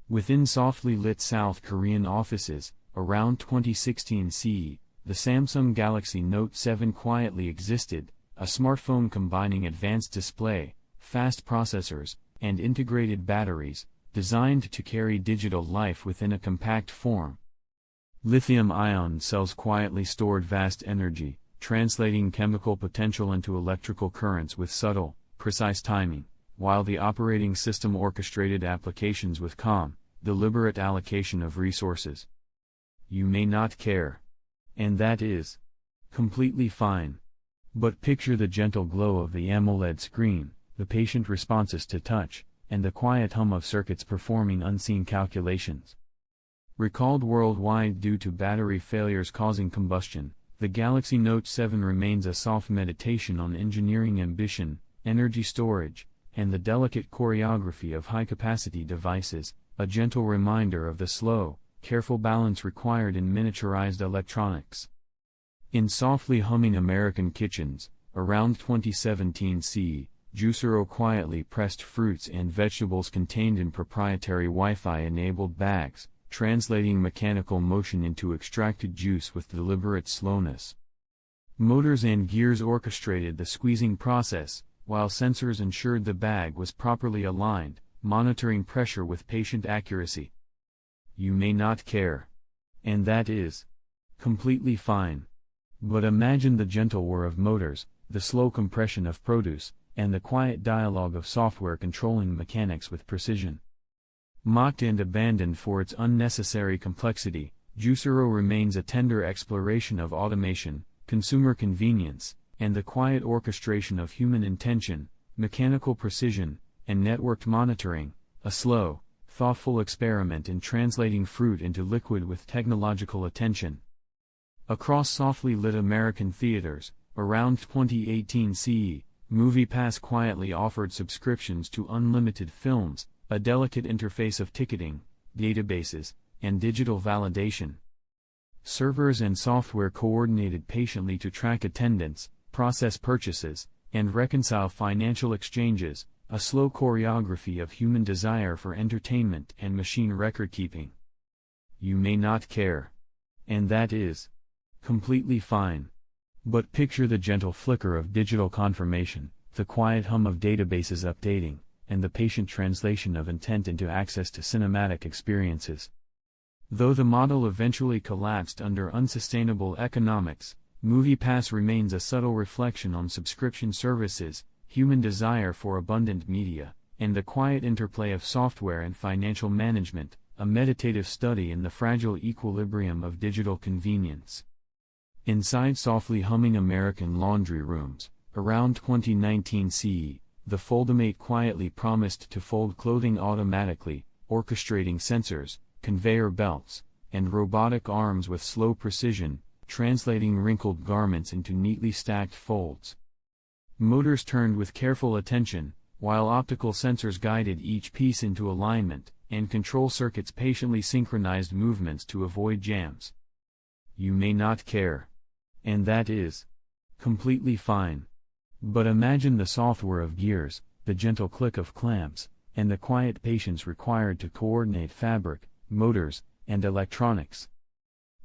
Within softly lit South Korean offices, around 2016 CE, the Samsung Galaxy Note 7 quietly existed, a smartphone combining advanced display, fast processors, and integrated batteries, designed to carry digital life within a compact form. Lithium-ion cells quietly stored vast energy, translating chemical potential into electrical currents with subtle, precise timing, while the operating system orchestrated applications with calm, deliberate allocation of resources. You may not care. And that is completely fine. But picture the gentle glow of the AMOLED screen, the patient responses to touch, and the quiet hum of circuits performing unseen calculations. Recalled worldwide due to battery failures causing combustion, the Galaxy Note 7 remains a soft meditation on engineering ambition, energy storage, and the delicate choreography of high-capacity devices, a gentle reminder of the slow, careful balance required in miniaturized electronics. In softly humming American kitchens, around 2017 CE, Juicero quietly pressed fruits and vegetables contained in proprietary Wi-Fi-enabled bags, translating mechanical motion into extracted juice with deliberate slowness. Motors and gears orchestrated the squeezing process, while sensors ensured the bag was properly aligned, monitoring pressure with patient accuracy. You may not care. And that is completely fine. But imagine the gentle whir of motors, the slow compression of produce, and the quiet dialogue of software controlling mechanics with precision. Mocked and abandoned for its unnecessary complexity, Juicero remains a tender exploration of automation, consumer convenience, and the quiet orchestration of human intention, mechanical precision, and networked monitoring, a slow, thoughtful experiment in translating fruit into liquid with technological attention. Across softly lit American theaters, Around 2018 CE, MoviePass quietly offered subscriptions to unlimited films, a delicate interface of ticketing, databases, and digital validation. Servers and software coordinated patiently to track attendance, process purchases, and reconcile financial exchanges, a slow choreography of human desire for entertainment and machine record-keeping. You may not care. And that is completely fine. But picture the gentle flicker of digital confirmation, the quiet hum of databases updating, and the patient translation of intent into access to cinematic experiences. Though the model eventually collapsed under unsustainable economics, MoviePass remains a subtle reflection on subscription services, human desire for abundant media, and the quiet interplay of software and financial management, a meditative study in the fragile equilibrium of digital convenience. Inside softly humming American laundry rooms, around 2019 CE, the Foldamate quietly promised to fold clothing automatically, orchestrating sensors, conveyor belts, and robotic arms with slow precision, translating wrinkled garments into neatly stacked folds. Motors turned with careful attention, while optical sensors guided each piece into alignment, and control circuits patiently synchronized movements to avoid jams. You may not care. And that is completely fine. But imagine the software of gears, the gentle click of clamps, and the quiet patience required to coordinate fabric, motors, and electronics.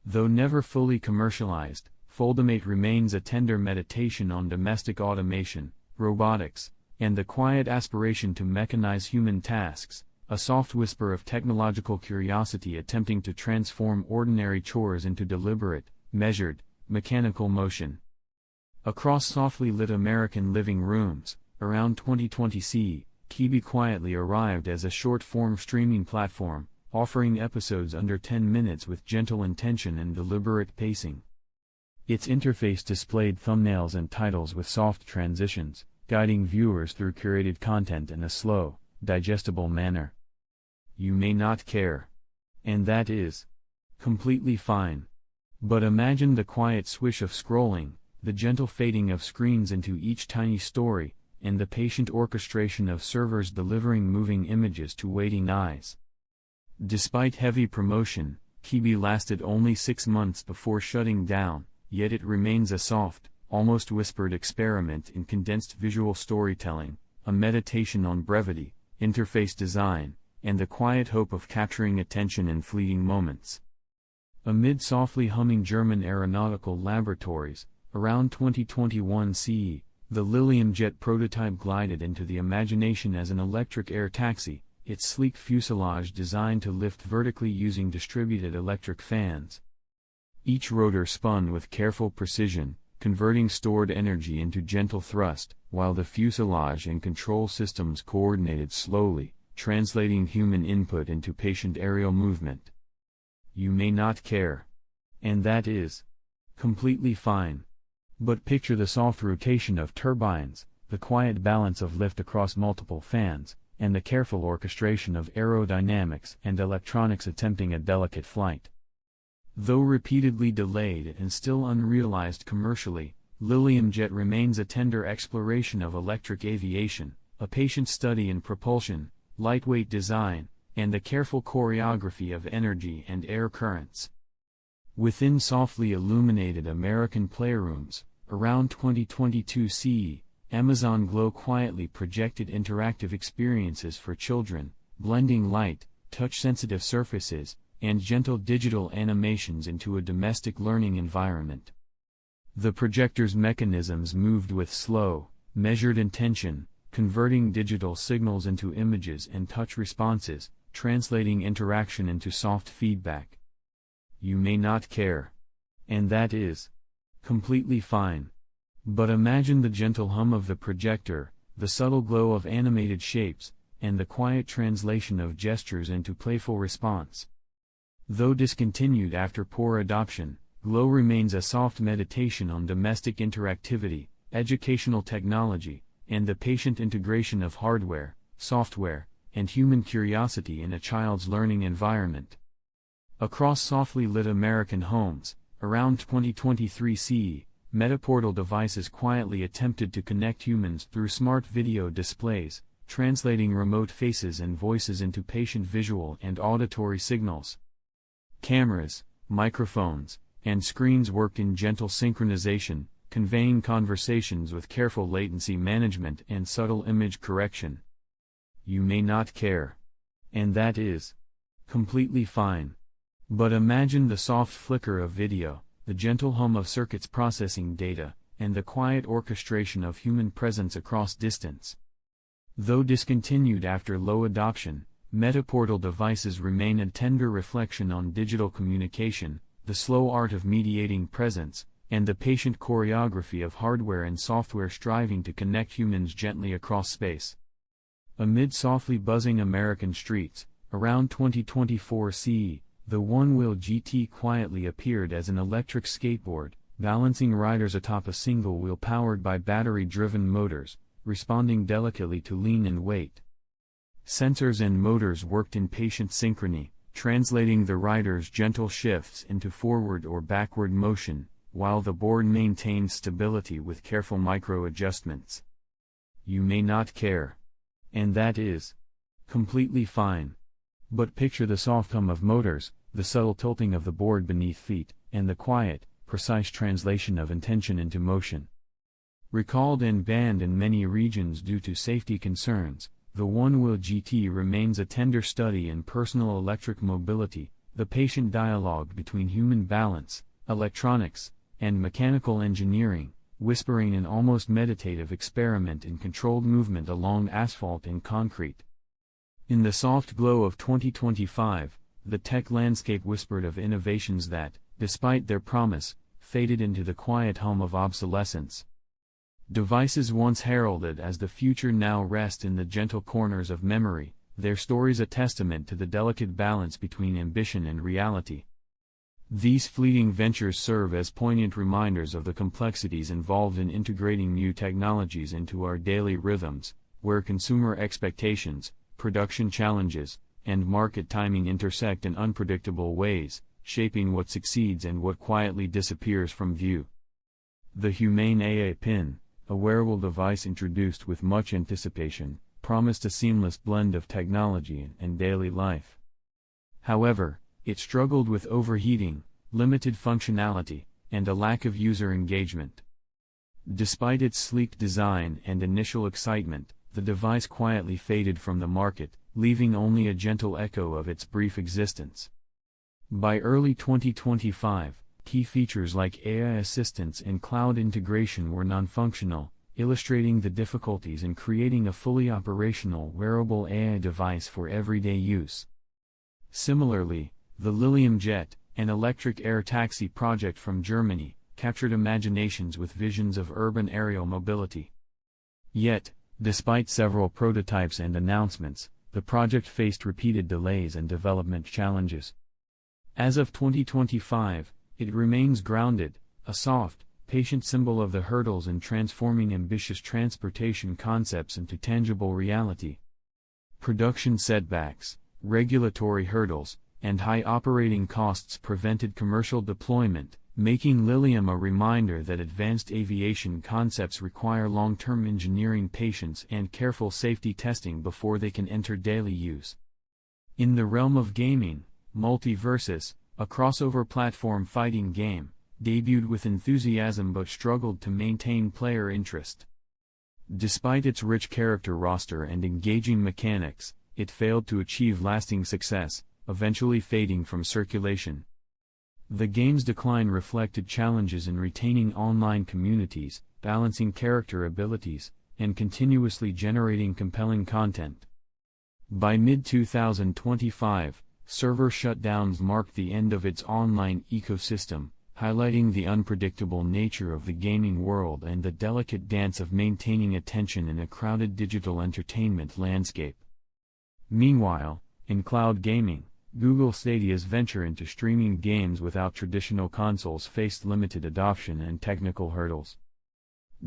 Though never fully commercialized, Foldamate remains a tender meditation on domestic automation, robotics, and the quiet aspiration to mechanize human tasks, a soft whisper of technological curiosity attempting to transform ordinary chores into deliberate, measured, mechanical motion. Across softly lit American living rooms, around 2020 CE, Quibi quietly arrived as a short-form streaming platform, offering episodes under 10 minutes with gentle intention and deliberate pacing. Its interface displayed thumbnails and titles with soft transitions, guiding viewers through curated content in a slow, digestible manner. You may not care. And that is completely fine. But imagine the quiet swish of scrolling, the gentle fading of screens into each tiny story, and the patient orchestration of servers delivering moving images to waiting eyes. Despite heavy promotion, Quibi lasted only 6 months before shutting down, yet it remains a soft, almost whispered experiment in condensed visual storytelling, a meditation on brevity, interface design, and the quiet hope of capturing attention in fleeting moments. Amid softly humming German aeronautical laboratories, around 2021 CE, the Lilium jet prototype glided into the imagination as an electric air taxi, its sleek fuselage designed to lift vertically using distributed electric fans. Each rotor spun with careful precision, converting stored energy into gentle thrust, while the fuselage and control systems coordinated slowly, translating human input into patient aerial movement. You may not care. And that is completely fine. But picture the soft rotation of turbines, the quiet balance of lift across multiple fans, and the careful orchestration of aerodynamics and electronics attempting a delicate flight. Though repeatedly delayed and still unrealized commercially, Lilium Jet remains a tender exploration of electric aviation, a patient study in propulsion, lightweight design, and the careful choreography of energy and air currents. Within softly illuminated American playrooms, around 2022 CE, Amazon Glow quietly projected interactive experiences for children, blending light, touch-sensitive surfaces, and gentle digital animations into a domestic learning environment. The projector's mechanisms moved with slow, measured intention, converting digital signals into images and touch responses, translating interaction into soft feedback. You may not care. And that is completely fine. But imagine the gentle hum of the projector, the subtle glow of animated shapes, and the quiet translation of gestures into playful response. Though discontinued after poor adoption, Glow remains a soft meditation on domestic interactivity, educational technology, and the patient integration of hardware, software, and human curiosity in a child's learning environment. Across softly lit American homes, around 2023 CE, Metaportal devices quietly attempted to connect humans through smart video displays, translating remote faces and voices into patient visual and auditory signals. Cameras, microphones, and screens worked in gentle synchronization, conveying conversations with careful latency management and subtle image correction. You may not care. And that is completely fine. But imagine the soft flicker of video, the gentle hum of circuits processing data, and the quiet orchestration of human presence across distance. Though discontinued after low adoption, metaportal devices remain a tender reflection on digital communication, the slow art of mediating presence, and the patient choreography of hardware and software striving to connect humans gently across space. Amid softly buzzing American streets, around 2024 CE, the one-wheel GT quietly appeared as an electric skateboard, balancing riders atop a single wheel powered by battery-driven motors, responding delicately to lean and weight. Sensors and motors worked in patient synchrony, translating the rider's gentle shifts into forward or backward motion, while the board maintained stability with careful micro-adjustments. You may not care. And that is completely fine. But picture the soft hum of motors, the subtle tilting of the board beneath feet, and the quiet, precise translation of intention into motion. Recalled and banned in many regions due to safety concerns, the one-wheel GT remains a tender study in personal electric mobility, the patient dialogue between human balance, electronics, and mechanical engineering, whispering an almost meditative experiment in controlled movement along asphalt and concrete. In the soft glow of 2025, the tech landscape whispered of innovations that, despite their promise, faded into the quiet hum of obsolescence. Devices once heralded as the future now rest in the gentle corners of memory, their stories a testament to the delicate balance between ambition and reality. These fleeting ventures serve as poignant reminders of the complexities involved in integrating new technologies into our daily rhythms, where consumer expectations, production challenges, and market timing intersect in unpredictable ways, shaping what succeeds and what quietly disappears from view. The Humane AA Pin, a wearable device introduced with much anticipation, promised a seamless blend of technology and daily life. However, it struggled with overheating, limited functionality, and a lack of user engagement. Despite its sleek design and initial excitement, the device quietly faded from the market, leaving only a gentle echo of its brief existence. By early 2025, key features like AI assistance and cloud integration were non-functional, illustrating the difficulties in creating a fully operational wearable AI device for everyday use. Similarly, the Lilium Jet, an electric air taxi project from Germany, captured imaginations with visions of urban aerial mobility. Yet, despite several prototypes and announcements, the project faced repeated delays and development challenges. As of 2025, it remains grounded, a soft, patient symbol of the hurdles in transforming ambitious transportation concepts into tangible reality. Production setbacks, regulatory hurdles, and high operating costs prevented commercial deployment, making Lilium a reminder that advanced aviation concepts require long-term engineering patience and careful safety testing before they can enter daily use. In the realm of gaming, Multiversus, a crossover platform fighting game, debuted with enthusiasm but struggled to maintain player interest. Despite its rich character roster and engaging mechanics, it failed to achieve lasting success, eventually fading from circulation. The game's decline reflected challenges in retaining online communities, balancing character abilities, and continuously generating compelling content. By mid-2025, server shutdowns marked the end of its online ecosystem, highlighting the unpredictable nature of the gaming world and the delicate dance of maintaining attention in a crowded digital entertainment landscape. Meanwhile, in cloud gaming, Google Stadia's venture into streaming games without traditional consoles faced limited adoption and technical hurdles.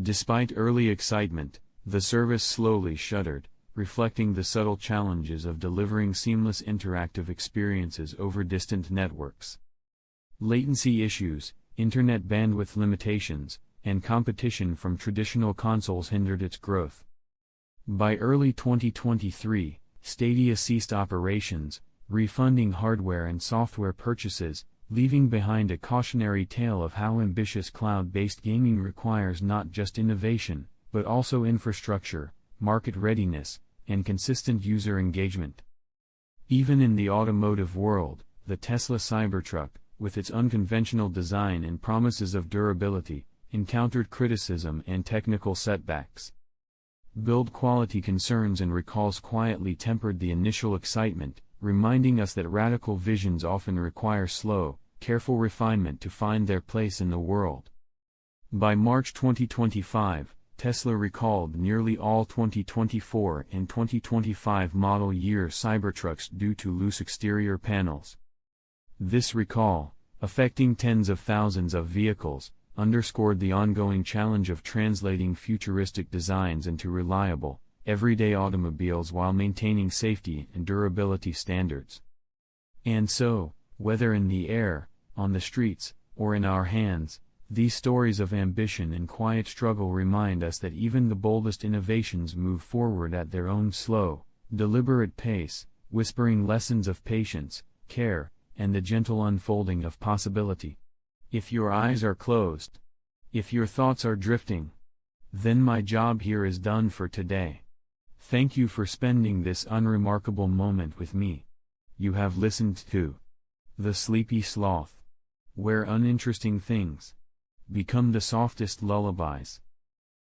Despite early excitement, the service slowly shuttered, reflecting the subtle challenges of delivering seamless interactive experiences over distant networks. Latency issues, internet bandwidth limitations, and competition from traditional consoles hindered its growth. By early 2023, Stadia ceased operations, refunding hardware and software purchases, leaving behind a cautionary tale of how ambitious cloud-based gaming requires not just innovation, but also infrastructure, market readiness, and consistent user engagement. Even in the automotive world, the Tesla Cybertruck, with its unconventional design and promises of durability, encountered criticism and technical setbacks. Build quality concerns and recalls quietly tempered the initial excitement, reminding us that radical visions often require slow, careful refinement to find their place in the world. By March 2025, Tesla recalled nearly all 2024 and 2025 model year Cybertrucks due to loose exterior panels. This recall, affecting tens of thousands of vehicles, underscored the ongoing challenge of translating futuristic designs into reliable, everyday automobiles while maintaining safety and durability standards. And so, whether in the air, on the streets, or in our hands, these stories of ambition and quiet struggle remind us that even the boldest innovations move forward at their own slow, deliberate pace, whispering lessons of patience, care, and the gentle unfolding of possibility. If your eyes are closed, if your thoughts are drifting, then my job here is done for today. Thank you for spending this unremarkable moment with me. You have listened to The Sleepy Sloth, where uninteresting things become the softest lullabies.